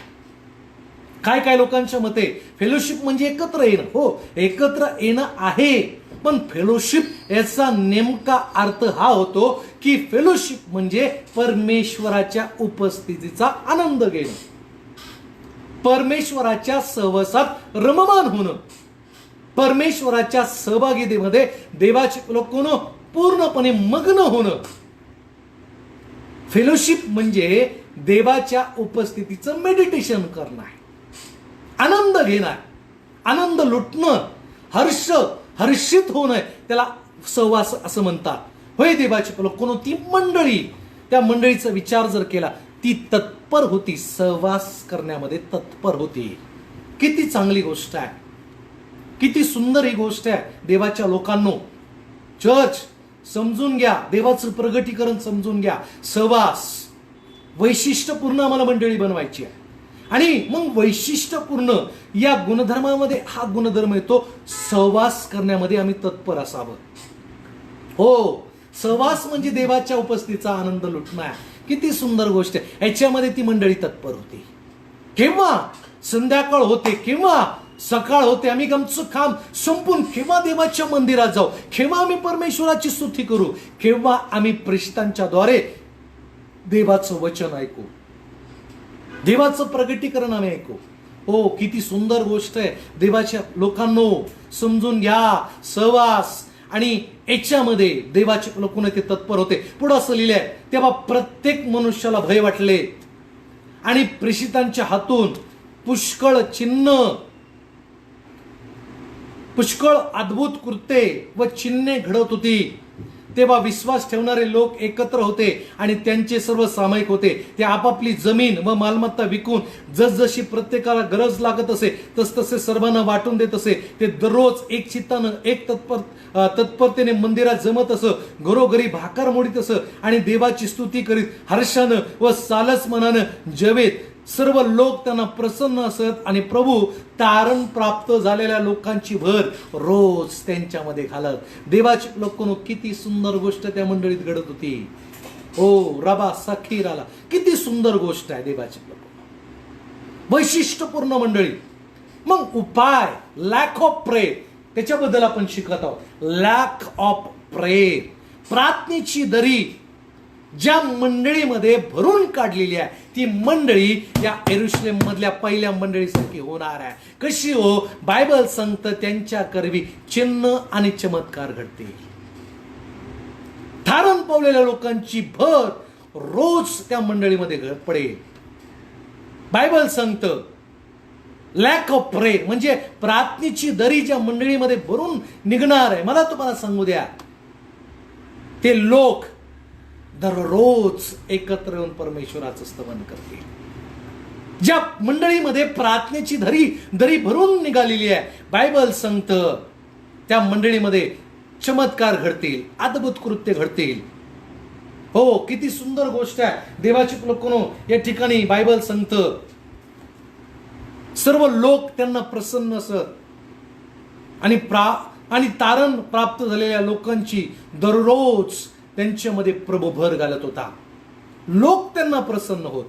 काय काय लोकांच्या मते फेलोशिप म्हणजे एकत्र येणं. हो, एकत्र येणं आहे, पण फेलोशिप याचा नेमका अर्थ हा होतो की फेलोशिप म्हणजे परमेश्वराच्या उपस्थितीचा आनंद घेणं, परमेश्वराच्या सहवासात रममान होणं, परमेश्वराच्या सहभागितेमध्ये देवाचे लोक पूर्णपणे मग्न होणं. फेलोशिप म्हणजे देवाच्या उपस्थितीचं मेडिटेशन करणं आहे, आनंद घेणं आहे, आनंद लुटणं, हर्षित होणं, त्याला सहवास असं म्हणतात. होय, देवाचे लोक ती मंडळी, त्या मंडळीचा विचार जर केला, ती तत्पर होती, सहवास करण्यामध्ये तत्पर होती. किती चांगली गोष्ट आहे, किती सुंदर ही गोष्ट आहे. देवाच्या लोकांनो, चर्च समजून घ्या, देवाचं प्रगटीकरण समजून घ्या. सहवास वैशिष्ट्यपूर्ण आम्हाला मंडळी बनवायची आहे. आणि मग वैशिष्ट्यपूर्ण या गुणधर्मामध्ये हा गुणधर्म येतो, सहवास करण्यामध्ये आम्ही तत्पर असावं. हो, सहवास म्हणजे देवाच्या उपस्थितीचा आनंद लुटणं आहे. किती सुंदर गोष्ट आहे. याच्यामध्ये ती मंडळी तत्पर होती. केव्हा संध्याकाळ होते, केव्हा सकाळ होते, आम्ही आमचं काम संपून केव्हा देवाच्या मंदिरात जाऊ, केव्हा आम्ही परमेश्वराची स्तुती करू, केव्हा आम्ही प्रेषितांच्या द्वारे देवाचं वचन ऐकू, देवाचं प्रगटीकरण आम्ही ऐकू. हो, किती सुंदर गोष्ट आहे. देवाच्या लोकांनो समजून घ्या, सहवास आणि याच्यामध्ये देवाचे लोक ते तत्पर होते. पुढे असं लिहिलंय, तेव्हा प्रत्येक मनुष्याला भय वाटले आणि प्रेषितांच्या हातून पुष्कळ चिन्ह, पुष्कळ अद्भुत कृत्ये व चिन्हे घडत होती. तेव्हा विश्वास ठेवणारे लोक एकत्र होते आणि त्यांचे सर्व सामायिक होते. ते आपापली जमीन व मालमत्ता विकून जसजशी प्रत्येकाला गरज लागत असे तसतसे सर्वांना वाटून देत असे. ते दररोज एक चित्तानं, एक तत्परतेने मंदिरात जमत असं, घरोघरी भाकर मोडीत असं आणि देवाची स्तुती करीत हर्षानं व सालस मनानं जेवेत. सर्व लोक त्यांना प्रसन्न असत आणि प्रभू तारण प्राप्त झालेल्या लोकांची भर रोज त्यांच्यामध्ये घालत. देवाचे लोक किती सुंदर गोष्ट त्या मंडळीत घडत होती. ओ रबा सखीर आला, किती सुंदर गोष्ट आहे. देवाचे लोक वैशिष्ट्यपूर्ण मंडळी. मग उपाय, लॅक ऑफ प्रेयर, त्याच्याबद्दल आपण शिकत आहोत. लॅक ऑफ प्रेयर, प्रार्थनेची दरी ज्या मंडळीमध्ये भरून काढलेली आहे, ती मंडळी या यरुशलेम मधल्या पहिल्या मंडळीसारखी होणार आहे. कशी हो? बायबल सांगतं त्यांच्या करवी चिन्ह आणि चमत्कार घडतील. धारण पावलेल्या लोकांची भर रोज त्या मंडळीमध्ये पडेल. बायबल सांगतं लॅक ऑफ प्रेयर म्हणजे प्रार्थनेची दरी ज्या मंडळीमध्ये भरून निघणार आहे. मला तुम्हाला सांगू द्या, ते लोक दररोज एकत्र येऊन परमेश्वराचं स्तवन करतील. ज्या मंडळीमध्ये प्रार्थनेची दरी भरून निघालेली आहे, बायबल सांगतं त्या मंडळीमध्ये चमत्कार घडतील, अद्भुत कृत्य घडतील. हो, किती सुंदर गोष्ट आहे. देवाची लोकांनो, या ठिकाणी बायबल सांगतं सर्व लोक त्यांना प्रसन्न असत आणि तारण प्राप्त झालेल्या लोकांची दररोज त्यांच्यामध्ये प्रभू भर घालत होता. लोक त्यांना प्रसन्न होत.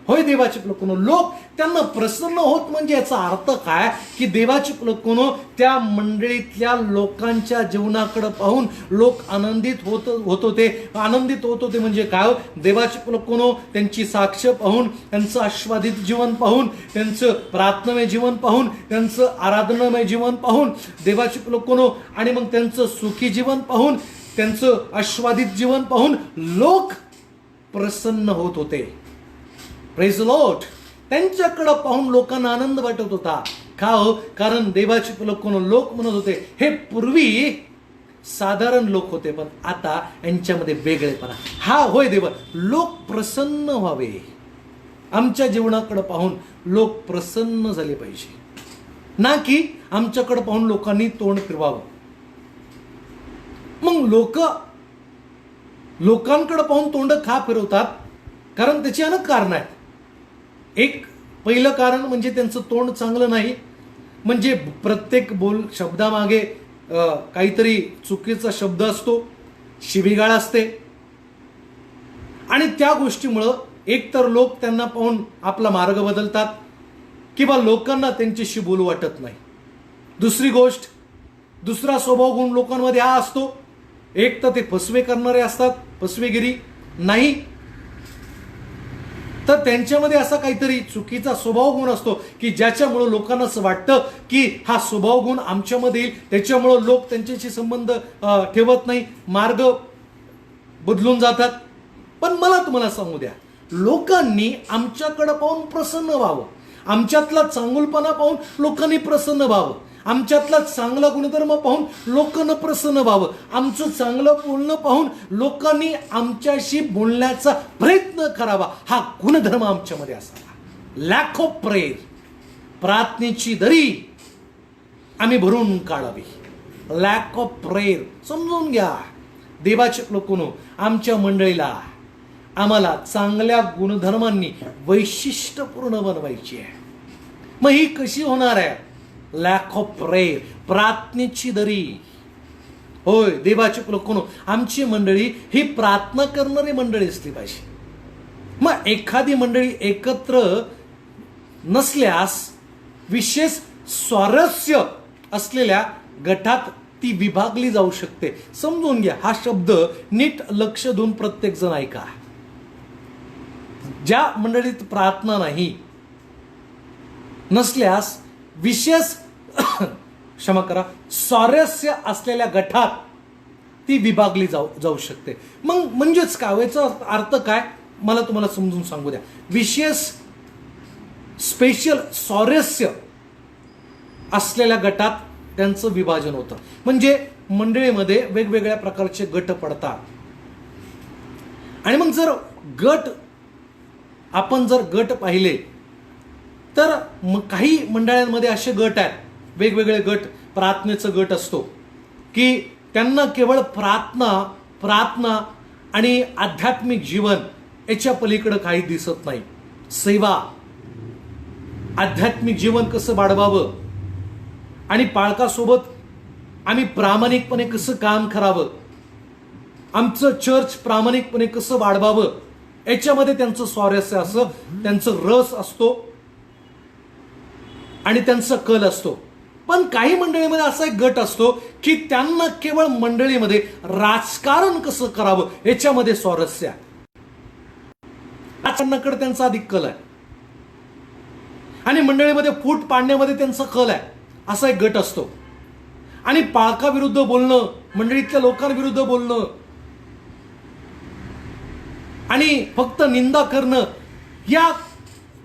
होय, देवाचे लोकांनो, लोक त्यांना प्रसन्न होत म्हणजे याचा अर्थ काय की देवाचे लोकांनो त्या मंडळीतल्या लोकांच्या जीवनाकडे पाहून लोक आनंदित होत होते. म्हणजे काय? देवाचे लोकांनो त्यांची साक्ष पाहून, त्यांचं आस्वादित जीवन पाहून, त्यांचं प्रार्थनामय जीवन पाहून, त्यांचं आराधनामय जीवन पाहून, देवाचे लोकांनो आणि मग त्यांचं सुखी जीवन पाहून, त्यांचं आस्वादित जीवन पाहून लोक प्रसन्न होत होते. Praise the Lord. त्यांच्याकडे पाहून लोकांना आनंद वाटत होता. का हो? कारण देवाचे लोक म्हणत होते हे पूर्वी साधारण लोक होते, पण आता यांच्यामध्ये वेगळेपणा. हा होय देवा, लोक प्रसन्न व्हावे. आमच्या जीवनाकडे पाहून लोक प्रसन्न झाले पाहिजे, ना की आमच्याकडे पाहून लोकांनी तोंड फिरवावं. मग लोकांकडे पाहून तोंड का फिरवतात? कारण त्याची अनेक कारण आहेत. एक पहिलं कारण म्हणजे त्यांचं तोंड चांगलं नाही, म्हणजे प्रत्येक शब्दामागे काहीतरी चुकीचा शब्द असतो, शिवीगाळ असते आणि त्या गोष्टीमुळं एकतर लोक त्यांना पाहून आपला मार्ग बदलतात किंवा लोकांना त्यांच्याशी बोलू वाटत नाही. दुसरी गोष्ट, दुसरा स्वभाव गुण लोकांमध्ये हा असतो, एक तर ते फसवे करणारे असतात, फसवेगिरी, नाही तर त्यांच्यामध्ये असा काहीतरी चुकीचा स्वभाव गुण असतो की ज्याच्यामुळं लोकांना असं वाटतं की हा स्वभाव गुण आमच्यामध्ये येईल, त्याच्यामुळं लोक त्यांच्याशी संबंध ठेवत नाही, मार्ग बदलून जातात. पण मला तुम्हाला सांगू द्या, लोकांनी आमच्याकडे पाहून प्रसन्न व्हावं, आमच्यातला चांगुलपणा पाहून लोकांनी प्रसन्न व्हावं, आमच्यातला चांगला गुणधर्म पाहून लोकांना प्रसन्न व्हावं, आमचं चांगलं बोलणं पाहून लोकांनी आमच्याशी बोलण्याचा प्रयत्न करावा, हा गुणधर्म आमच्यामध्ये असावा. लॅक ऑफ प्रेयर, प्रार्थनेची दरी आम्ही भरून काढावी. लॅक ऑफ प्रेयर समजून घ्या देवाचे लोकांनो, आमच्या मंडळीला आम्हाला चांगल्या गुणधर्मांनी वैशिष्ट्यपूर्ण बनवायची आहे. मग ही कशी होणार आहे? लॅक ऑफ प्रेयर, प्रार्थनेची दरी. होय देवाचे लोकांनो, आमची मंडळी ही प्रार्थना करणारी मंडळी असली पाहिजे. मग एखादी मंडळी एकत्र नसल्यास विशेष स्वारस्य असलेल्या गटात ती विभागली जाऊ शकते. समजून घ्या, हा शब्द नीट लक्ष देऊन प्रत्येक जण ऐका. ज्या मंडळीत प्रार्थना नाही नसल्यास विशेष क्षमा करा स्वारस्य असलेल्या गटात ती विभागली जाऊ शकते. मग म्हणजेच काय, याचा अर्थ काय मला तुम्हाला समजून सांगू द्या. विशेष स्पेशल स्वारस्य असलेल्या गटात त्यांचं विभाजन होतं. म्हणजे मंडळीमध्ये वेगवेगळ्या प्रकारचे गट पडतात. आणि मग जर आपण जर गट पाहिले तर काही मंडळांमध्ये असे गट आहेत, वेगवेगळे गट, प्रार्थनेचं गट असतो की त्यांना केवळ प्रार्थना आणि आध्यात्मिक जीवन याच्या पलीकडे काही दिसत नाही. सेवा, आध्यात्मिक जीवन कसं वाढवावं आणि पालकासोबत आम्ही प्रामाणिकपणे कसं काम करावं, आमचं चर्च प्रामाणिकपणे कसं वाढवावं, याच्यामध्ये त्यांचं स्वारस्य असं, त्यांचं रस असतो आणि त्यांचा कल असतो. पण काही मंडळीमध्ये असा एक गट असतो की त्यांना केवळ मंडळीमध्ये राजकारण कसं करावं याच्यामध्ये स्वारस्य आहे, राजकारणाकडे त्यांचा अधिक कल आहे आणि मंडळीमध्ये फूट पाडण्यामध्ये त्यांचा कल आहे, असा एक गट असतो. आणि पालकाविरुद्ध बोलणं, मंडळीतल्या लोकांविरुद्ध बोलणं आणि फक्त निंदा करणं, या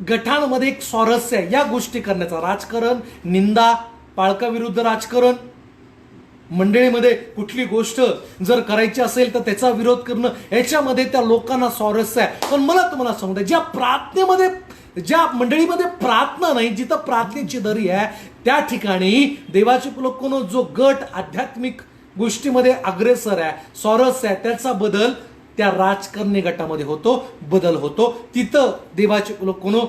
गटांमध्ये एक स्वारस्य आहे या गोष्टी करण्याचा. राजकारण, निंदा, पालकाविरुद्ध राजकारण, मंडळीमध्ये कुठली गोष्ट जर करायची असेल तर त्याचा विरोध करणं, याच्यामध्ये त्या लोकांना स्वारस्य आहे. पण मला तुम्हाला सांगतो, ज्या प्रार्थनेमध्ये, ज्या मंडळीमध्ये प्रार्थना नाही, जिथं प्रार्थनेची दरी आहे, त्या ठिकाणी देवाचे लोकांनो जो गट आध्यात्मिक गोष्टीमध्ये अग्रेसर आहे, स्वारस्य आहे, त्याचा बदल त्या राजकारणी गटामध्ये होतो, बदल होतो. तिथं देवाचे लोकांनो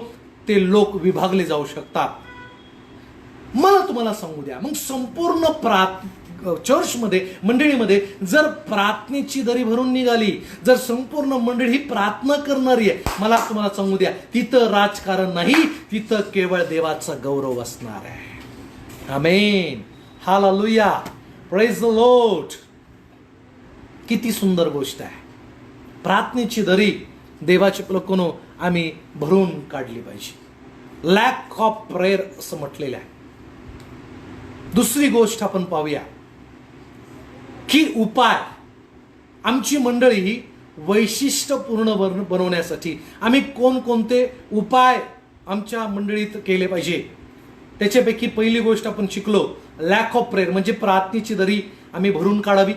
ते लोक विभागले जाऊ शकतात. मला तुम्हाला सांगू द्या, मग संपूर्ण चर्चमध्ये, मंडळीमध्ये जर प्रार्थनेची दरी भरून निघाली, जर संपूर्ण मंडळी ही प्रार्थना करणारी आहे, मला तुम्हाला सांगू द्या, तिथं राजकारण नाही, तिथं केवळ देवाचा गौरव असणार आहे. आमेन, हालेलुया, प्रेज द लॉर्ड. किती सुंदर गोष्ट आहे. प्रार्थनेची दरी देवाचे लोकांनो आम्ही भरून काढली पाहिजे. लॅक ऑफ प्रेयर असं म्हटलेलं आहे. दुसरी गोष्ट आपण पाहूया की उपाय, आमची मंडळी ही वैशिष्ट्यपूर्ण बनवण्यासाठी आम्ही कोणकोणते उपाय आमच्या मंडळीत केले पाहिजे. त्याच्यापैकी पहिली गोष्ट आपण शिकलो, लॅक ऑफ प्रेयर म्हणजे प्रार्थनेची दरी आम्ही भरून काढावी.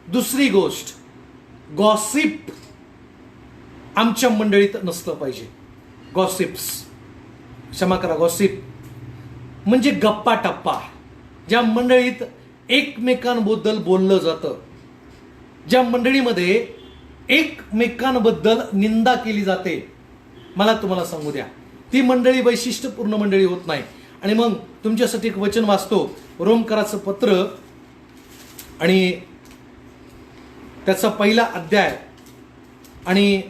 दुसरी गोष्ट, गॉसिप आमच्या मंडळीत नसलं पाहिजे. गॉसिप्स, क्षमा करा, गॉसिप म्हणजे गप्पा टप्पा. ज्या मंडळीत एकमेकांबद्दल बोललं जातं, ज्या मंडळीमध्ये एकमेकांबद्दल निंदा केली जाते, मला तुम्हाला सांगू द्या, ती मंडळी वैशिष्ट्यपूर्ण मंडळी होत नाही. आणि मग तुमच्यासाठी एक वचन वाचतो, रोमकराचं पत्र आणि त्याचा पहिला अध्याय आणि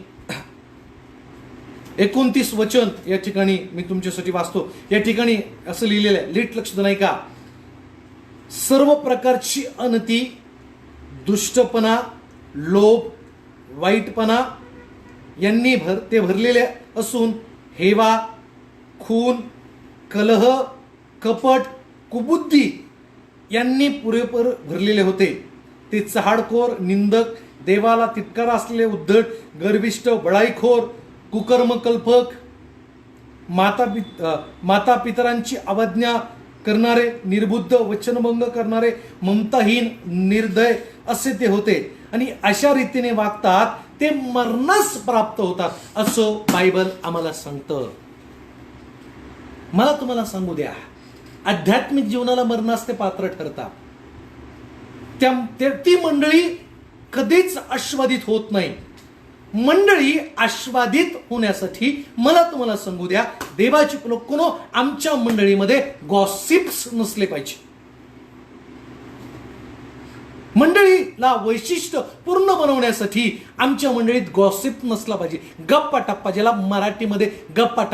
29 वचन या ठिकाणी मी तुमच्यासाठी वाचतो. या ठिकाणी असं लिहिलेलं आहे, लीट लक्ष नाही का, सर्व प्रकारची अनती, दुष्टपणा, लोभ, वाईटपणा यांनी ते भरलेले असून हेवा, खून, कलह, कपट, कुबुद्धी यांनी पुरेपूर भरलेले होते. ते चहाडखोर, निंदक, देवाला तिटकारा असलेले उद्धट, गर्विष्ठ, बळाईखोर, कुकर्म, कल्पक, माता पितरांची अवज्ञा करणारे, निर्बुद्ध, वचनभंग करणारे, ममताहीन, निर्दय असे ते होते. आणि अशा रीतीने वागतात ते मरणास प्राप्त होतात असं बायबल आम्हाला सांगतं. मला तुम्हाला सांगू द्या, आध्यात्मिक जीवनाला मरणास ते पात्र ठरतात. ती मंडळी कधीच आस्वादित होत नाही. मंडळी आस्वादित होण्यासाठी मला तुम्हाला सांगू द्या, देवाची लोकांनो, आमच्या मंडळीमध्ये गॉसिप्स नसले पाहिजे. मंडळीला वैशिष्ट्य पूर्ण बनवण्यासाठी आमच्या मंडळीत गॉसिप नसला पाहिजे. गप्पा टप्पा, ज्याला मराठीमध्ये गप्पा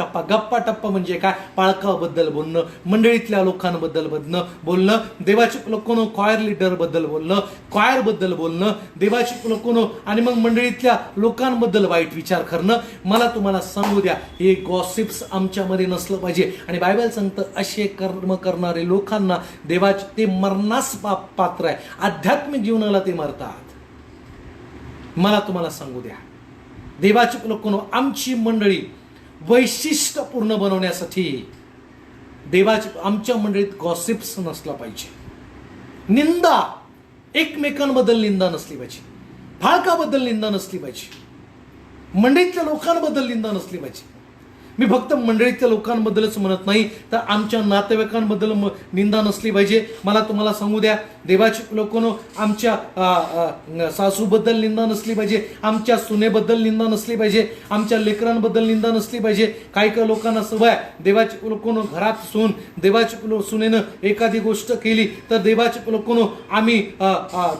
टप्पा म्हणजे काय, पाळकाबद्दल बोलणं, मंडळीतल्या लोकांबद्दल बोलणं, देवाची लोकांनो क्वायर लीडर बद्दल बोलणं, क्वायर बद्दल बोलणं, देवाची लोकांनो, आणि मग मंडळीतल्या लोकांबद्दल वाईट विचार करणं. मला तुम्हाला सांगू द्या, हे गॉसिप्स आमच्यामध्ये नसलं पाहिजे. आणि बायबल सांगतं, असे कर्म करणारे लोकांना देवाचे ते मरणास पात्र आहे. आध्यात्मिक जीवनाला ते मरतात. मला तुम्हाला सांगू द्या, देवाची लोकांनो, आमची मंडळी वैशिष्ट्यपूर्ण बनवण्यासाठी आमच्या मंडळीत गॉसिप्स नसला पाहिजे. निंदा, एकमेकांबद्दल निंदा नसली पाहिजे, फाळकाबद्दल निंदा नसली पाहिजे, मंडळीतल्या लोकांबद्दल निंदा नसली पाहिजे. मी फक्त मंडळीतल्या लोकांबद्दलच म्हणत नाही, तर आमच्या नातेवाईकांबद्दल निंदा नसली पाहिजे. मला तुम्हाला सांगू द्या, देवाची लोकांनो, आमच्या सासूबद्दल निंदा नसली पाहिजे, आमच्या सुनेबद्दल निंदा नसली पाहिजे, आमच्या लेकरांबद्दल निंदा नसली पाहिजे. काही लोकांना सवय, देवाची लोकांनो, घरात देवाची सुनेनं एखादी गोष्ट केली तर देवाची लोकांनो, आम्ही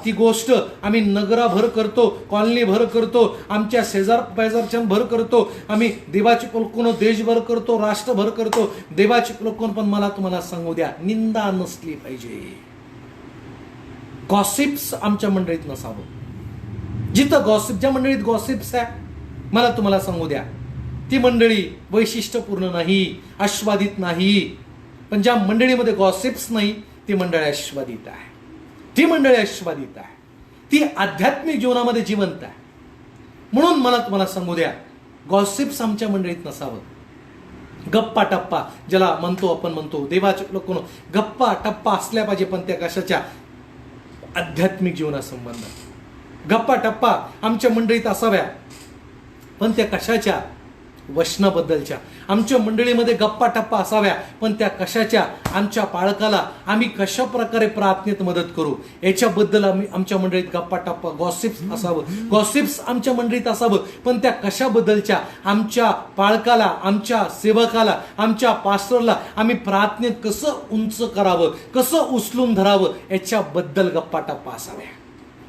ती गोष्ट आम्ही नगराभर करतो, कॉलनीभर करतो, आमच्या शेजार पैजारच्यांभर करतो, आम्ही देवाची लोकांनो देशभर करतो, राष्ट्रभर करतो, देवाची लोकांनो. पण मला तुम्हाला सांगू द्या, निंदा नसली पाहिजे. गॉसिप्स आमच्या मंडळीत नसावं. ज्या मंडळीत गॉसिप्स आहे, मला तुम्हाला सांगू द्या, ती मंडळी वैशिष्ट्यपूर्ण नाही, आस्वादित नाही. पण ज्या मंडळीमध्ये गॉसिप्स नाही, ती मंडळी आस्वादित आहे. ती मंडळी आस्वादित आहे, ती आध्यात्मिक जीवनामध्ये जिवंत आहे. म्हणून मला तुम्हाला सांगू द्या, गॉसिप्स आमच्या मंडळीत नसावं. गप्पा टप्पा ज्याला आपण म्हणतो, देवाचे लोकांनो, गप्पा टप्पा असल्या पाहिजे, पण त्या कशाच्या, आध्यात्मिक जीवनासंबंधात. गप्पा टप्पा आमच्या मंडळीत असाव्या, पण त्या कशाच्या, वचनाबद्दलच्या. आमच्या मंडळीमध्ये गप्पा टप्पा असाव्या, पण त्या कशाच्या, आमच्या पाळकाला आम्ही कशा प्रकारे प्रार्थनेत मदत करू याच्याबद्दल आमच्या मंडळीत गप्पा टप्पा, गॉसिप्स असावं. गॉसिप्स आमच्या मंडळीत असावं, पण त्या कशाबद्दलच्या, आमच्या पाळकाला, आमच्या सेवकाला, आमच्या पास्टरला आम्ही प्रार्थनेत कसं उंच करावं, कसं उचलून धरावं याच्याबद्दल गप्पा टप्पा असाव्या.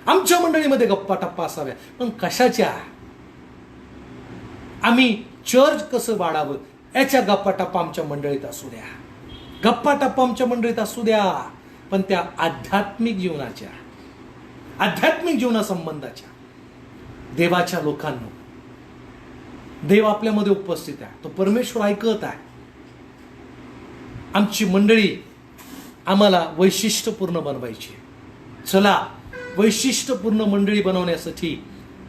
आमच्या मंडळीमध्ये गप्पा टप्पा असाव्या, पण कशाच्या, आम्ही चर्च कसं वाढावं याच्या गप्पा टप्पा आमच्या मंडळीत असू द्या. गप्पा टप्पा आमच्या मंडळीत असू द्या, पण त्या आध्यात्मिक जीवनाच्या, आध्यात्मिक जीवनासंबंधाच्या. देवाच्या लोकांनो, देव आपल्यामध्ये उपस्थित आहे, तो परमेश्वर ऐकत आहे. आमची मंडळी आम्हाला वैशिष्ट्यपूर्ण बनवायची. चला, वैशिष्ट्यपूर्ण मंडळी बनवण्यासाठी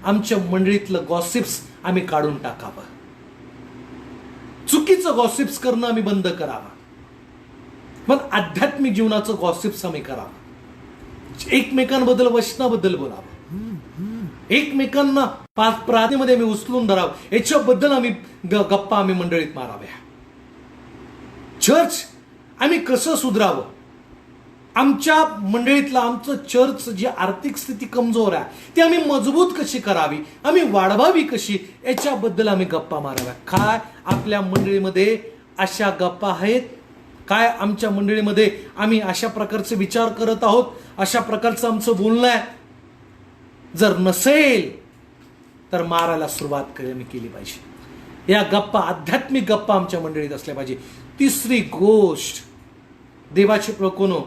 आमच्या मंडळीतलं गॉसिप्स आम्ही काढून टाकावं. चुकीचं गॉसिप्स करणं आम्ही बंद करावं, पण आध्यात्मिक जीवनाचं गॉसिप्स आम्ही करावं. एकमेकांबद्दल, वचनाबद्दल बोलावं, एकमेकांना प्रार्थनेमध्ये आम्ही उचलून धरावं, याच्याबद्दल आम्ही गप्पा आम्ही मंडळीत माराव्या. चर्च आम्ही कसं सुधारावं, आमच्या मंडळीतलं आमचं चर्च जी आर्थिक स्थिती कमजोर आहे ती आम्ही मजबूत कशी करावी, आम्ही वाढवावी कशी, याच्याबद्दल आम्ही गप्पा माराव्या. काय आपल्या मंडळीमध्ये अशा गप्पा आहेत? काय आमच्या मंडळीमध्ये आम्ही अशा प्रकारचे विचार करत आहोत, अशा प्रकारचं आमचं बोलणं आहे? जर नसेल तर मारायला सुरुवात केली पाहिजे. या गप्पा, आध्यात्मिक गप्पा आमच्या मंडळीत असल्या पाहिजे. तिसरी गोष्ट, देवाचे प्रकोनो,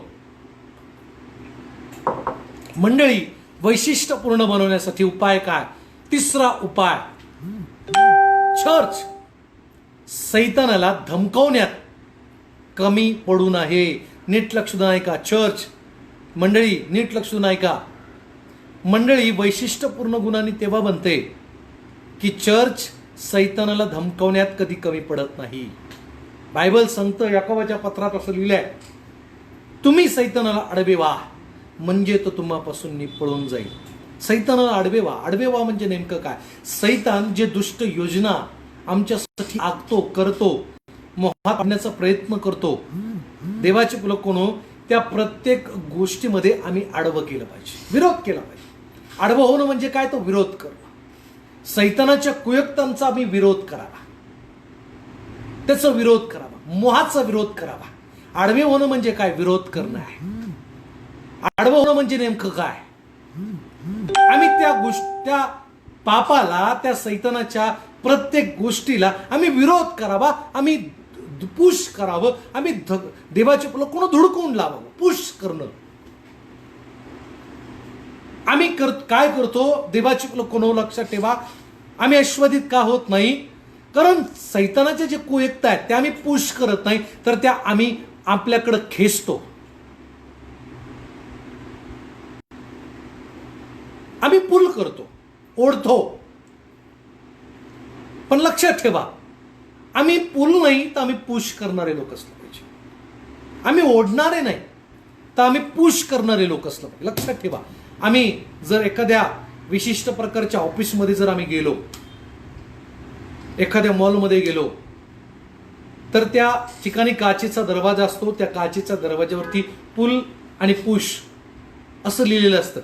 मंडळी वैशिष्ट्यपूर्ण बनवण्यासाठी उपाय काय? तिसरा उपाय, चर्च सैतानाला धमकावण्यात कमी पडू नये. नीट लक्ष देऊन ऐका. चर्च मंडळी नीट लक्ष देऊन ऐका. मंडळी वैशिष्ट्यपूर्ण गुणांनी तेव्हा बनते की चर्च सैतानाला धमकावण्यात कधी कमी पडत नाही. बायबल सांगतं, याकोबाच्या पत्रात असं लिहिलंय, तुम्ही सैतानाला आडवे व्हा म्हणजे तो तुम्हापासून निपळून जाईल. सैतानाला आडवे व्हा. आडवे व्हा म्हणजे नेमकं काय? सैतान जे दुष्ट योजना आमच्यासाठी आखतो, करतो, मोहात आणण्याचा प्रयत्न करतो, देवाचे लोकांनो, त्या प्रत्येक गोष्टीमध्ये आम्ही आडवं केलं पाहिजे, विरोध केला पाहिजे. आडवं होणं म्हणजे काय? तो विरोध करणं. सैतानाच्या कुयुक्तांचा आम्ही विरोध करावा, त्याचा विरोध करावा, मोहाचा विरोध करावा. आडवे होणं म्हणजे काय? विरोध करणं आहे. आडवं होणं म्हणजे नेमकं काय? आम्ही त्या पापाला, त्या सैतानाच्या प्रत्येक गोष्टीला आम्ही विरोध करावा, आम्ही पुश करावं, आम्ही देवाचे कोण धुडकून लावावं. पुश करणं. आम्ही काय करतो? देवाची कोण लक्षात ठेवा, आम्ही आस्वादित का होत नाही? कारण सैतानाचे जे कुयुक्त आहेत त्या आम्ही पुश करत नाही, तर त्या आम्ही आपल्याकडे खेचतो, आम्ही पुल करतो, ओढतो. पण लक्षात ठेवा, आम्ही पुल नाही तर आम्ही पुश करणारे लोक असले पाहिजे. आम्ही ओढणारे नाही तर आम्ही पुश करणारे लोक असलं पाहिजे. लक्षात ठेवा, आम्ही जर एखाद्या विशिष्ट प्रकारच्या ऑफिसमध्ये जर आम्ही गेलो, एखाद्या मॉलमध्ये गेलो, तर त्या ठिकाणी काचेचा दरवाजा असतो. त्या काचेच्या दरवाजावरती पुल आणि पुश असं लिहिलेलं असतं.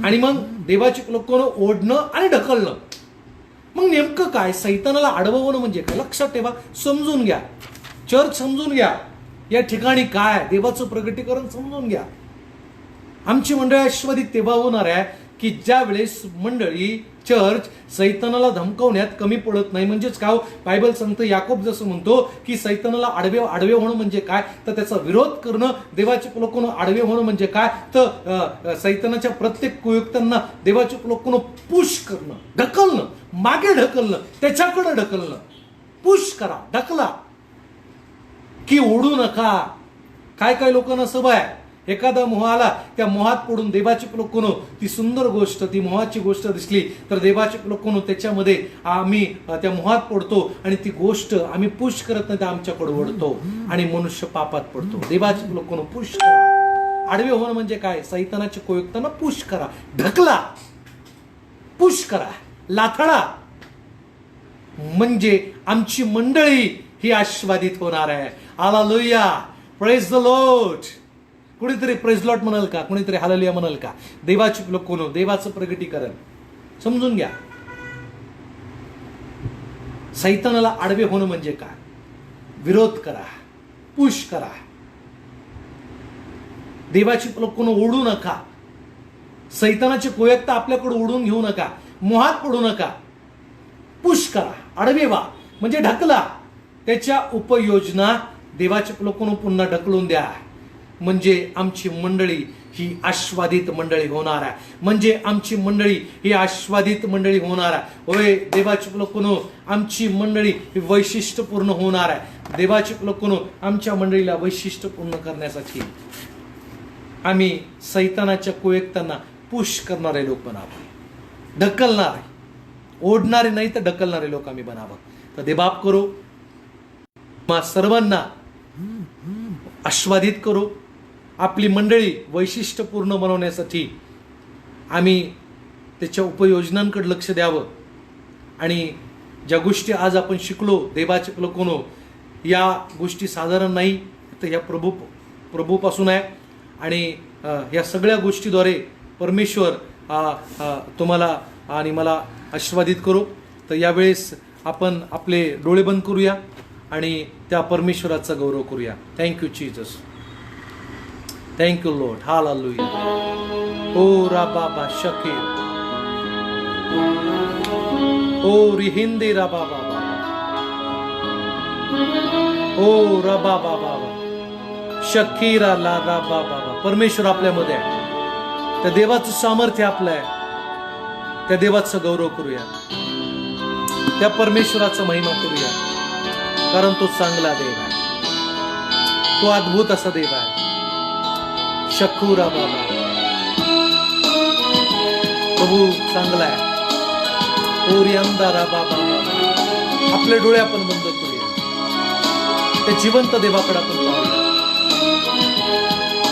आणि मग देवाची लोकांना ओढणं आणि ढकलणं. मग नेमकं काय? सैतानाला आडवणं म्हणजे काय? लक्षात ठेवा, समजून घ्या. चर्च समजून घ्या, या ठिकाणी काय देवाचं प्रगटीकरण समजून घ्या. आमची मंडळी आस्वादित तेव्हा होणार आहे की ज्या वेळेस मंडळी चर्च सैतानाला धमकावण्यात कमी पडत नाही. म्हणजेच काय? बायबल सांगतं, याकोब जसं म्हणतो की सैतानाला आडवे होणं म्हणजे काय? तर त्याचा विरोध करणं. देवाचे लोकांना आडवे होणं म्हणजे काय? तर सैतानाच्या प्रत्येक कुयुक्तांना देवाचे लोकांना पुश करणं, ढकलणं, मागे ढकलणं, त्याच्याकडे ढकलणं. पुश करा, ढकला, की ओढू नका. काय काय लोकांना सवय आहे, एखादा मोह आला, त्या मोहात पडून देवाची लोकांनो ती सुंदर गोष्ट, ती मोहाची गोष्ट दिसली तर देवाची लोकांनो त्याच्यामध्ये आम्ही त्या मोहात पडतो आणि ती गोष्ट आम्ही पुश करत नाही, तर आमच्याकडे ओढतो आणि मनुष्य पापात पडतो. देवाची लोकांनो पुश करा. आडवे होणं म्हणजे काय? सैतानाच्या कुयुक्तांना पुश करा, ढकला, पुश करा, लाथडा. म्हणजे आमची मंडळी ही आस्वादित होणार आहे. Hallelujah, praise the Lord. कुणीतरी प्रेज लॉर्ड म्हणाल का? कुणीतरी हालेलुया म्हणाल का? देवाची लोकांनो, देवाचं प्रगटीकरण समजून घ्या. सैतानाला आडवे होणं म्हणजे काय? विरोध करा, पुश करा. देवाची लोकांनो ओढू नका. सैतानाचे कुयुक्त आपल्याकडे ओढून घेऊ नका, मोहात पडू नका. पुश करा, आडवे व्हा म्हणजे ढकला. त्याच्या उपयोजना देवाच्या लोकांना पुन्हा ढकलून द्या. म्हणजे आमची मंडळी ही आस्वादित मंडळी होणार आहे. म्हणजे आमची मंडळी ही आस्वादित मंडळी होणार आहे. होय देवाची लोकांनो, आमची मंडळी ही वैशिष्ट्यपूर्ण होणार आहे. देवाची लोकांनो, आमच्या मंडळीला वैशिष्ट्यपूर्ण करण्यासाठी आम्ही सैतानाच्या कुयुक्तांना पुश करणारे लोक बनावं, ढकलणारे, ओढणारे नाही तर ढकलणारे लोक आम्ही बनावं. तर देवबाप करो, सर्वांना आस्वादित करो. आपली मंडळी वैशिष्ट्यपूर्ण बनवण्यासाठी आम्ही त्याच्या उपयोजनांकडे लक्ष द्यावं. आणि ज्या गोष्टी आज आपण शिकलो देवाचे लोकांनो, या गोष्टी साधारण नाही, तर ह्या प्रभूपासून आहे. आणि या सगळ्या गोष्टीद्वारे परमेश्वर तुम्हाला आणि मला आस्वादित करो. तर यावेळेस आपण आपले डोळे बंद करूया आणि त्या परमेश्वराचा गौरव करूया. Thank you Jesus, thank you Lord, hallelujah. ओ रा बाबा शकीर. ओ रिहिंदे रबा बाबा, ओ रबा बाबा, शकीरा ला रबा बाबा. परमेश्वर आपल्यामध्ये आहे. त्या देवाचं सामर्थ्य आपलं आहे. त्या देवाचा गौरव करूया, त्या परमेश्वराचा महिमा करूया, कारण तो चांगला देव आहे. तो अद्भुत असा देव आहे. शकुरा बाबा, प्रभू चांगला आहे. ओरियंदारा बाबा, आपले डोळे आपण बंद करूया. त्या जिवंत देवाकडे आपण पाहूया.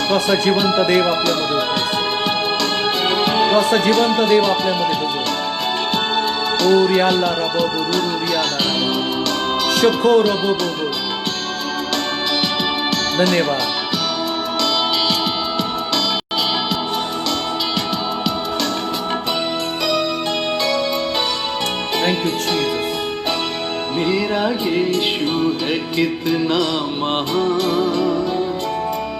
तो असा जिवंत देव आपल्यामध्ये उपस्थित. तो असा जिवंत देव आपल्यामध्ये हजर. ओरियाला रबो रुरियाला शखो रबो बो. धन्यवाद. Thank you Jesus. मेरा यीशु है कितना महान,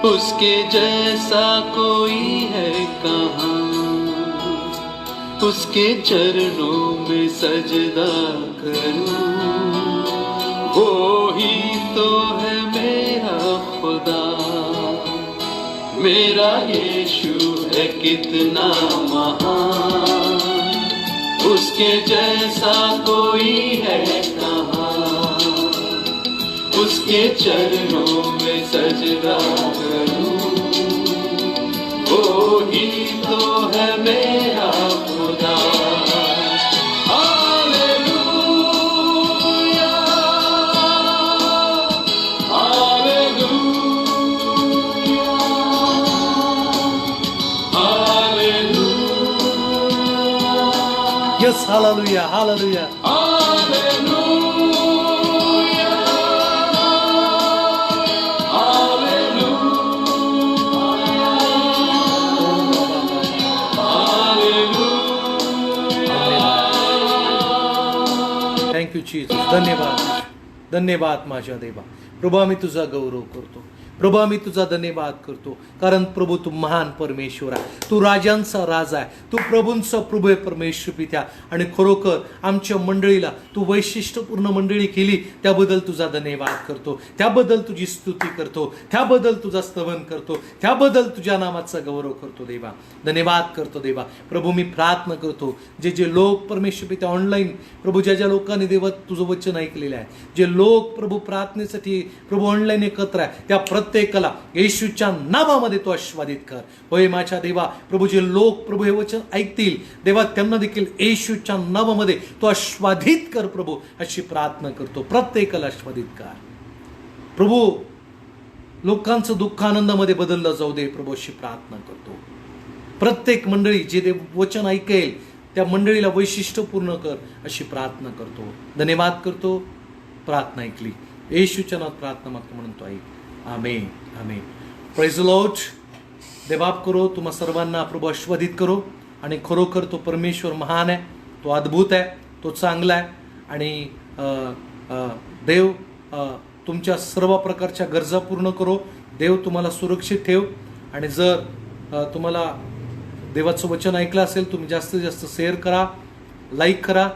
उसके जैसा कोई है कहाँ. उसके चरणों में सजदा करूं, वो ही तो है मेरा खुदा. मेरा यीशु है कितना महान, उसके जैसा कोई है कहाँ. उसके चरणों में सजदा करूं, वो ही तो है मेरा खुदा. Yes, hallelujah, hallelujah. Thank you Jesus. धन्यवाद, धन्यवाद माझ्या देवा. प्रभू आम्ही तुझा गौरव करतो. प्रभू आम्ही तुझा धन्यवाद करतो, कारण प्रभू तू महान परमेश्वर आहे. तू राजांचा राजा आहे. तू प्रभूंचा प्रभू आहे परमेश्वर पित्या. आणि खरोखर आमच्या मंडळीला तू वैशिष्ट्यपूर्ण मंडळी केली, त्याबद्दल तुझा धन्यवाद करतो. त्याबद्दल तुझी स्तुती करतो. त्याबद्दल तुझा स्तवन करतो. त्याबद्दल तुझ्या नामाचा गौरव करतो देवा. धन्यवाद करतो देवा. प्रभू मी प्रार्थना करतो, जे जे लोक परमेश्वर पित्या ऑनलाईन प्रभू ज्या ज्या लोकांनी देवा तुझं वचन ऐकलेलं आहे, जे लोक प्रभू प्रार्थनेसाठी प्रभू ऑनलाईन एकत्र आहे, त्या प्रत्येकाला येशूच्या नावामध्ये तो आशीर्वादित कर. होय माझ्या देवा. प्रभू जे लोक प्रभू हे वचन ऐकतील देवा, त्यांना देखील येशूच्या नावामध्ये तो आशीर्वादित कर प्रभू, अशी प्रार्थना करतो. प्रत्येकाला आशीर्वादित कर प्रभू. लोकांचं दुःख आनंदामध्ये बदललं जाऊ दे प्रभू, अशी प्रार्थना करतो. प्रत्येक मंडळी जे देव वचन ऐकेल त्या मंडळीला वैशिष्ट्यपूर्ण कर, अशी प्रार्थना करतो. धन्यवाद करतो. प्रार्थना ऐकली येशूच्या नावात प्रार्थना मागतो म्हणून तो ऐक. Amen, amen. Praise the Lord. देवबाप करो तुम्हा सर्वांना प्रभू आशीर्वादित करो. आणि खरोखर तो परमेश्वर महान आहे, तो अद्भुत आहे, तो चांगला आहे. आणि देव तुमच्या सर्व प्रकारच्या गरजा पूर्ण करो. देव तुम्हाला सुरक्षित ठेव. आणि जर तुम्हाला देवाचं वचन ऐकलं असेल, तुम्ही जास्तीत जास्त शेअर करा, लाईक करा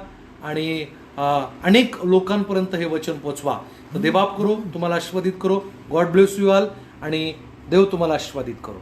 आणि अनेक लोकांपर्यंत हे वचन पोचवा. तर देवबाप करो तुम्हाला आशीर्वादित करो. God bless you all. आणि देव तुम्हाला आशीर्वादित करो.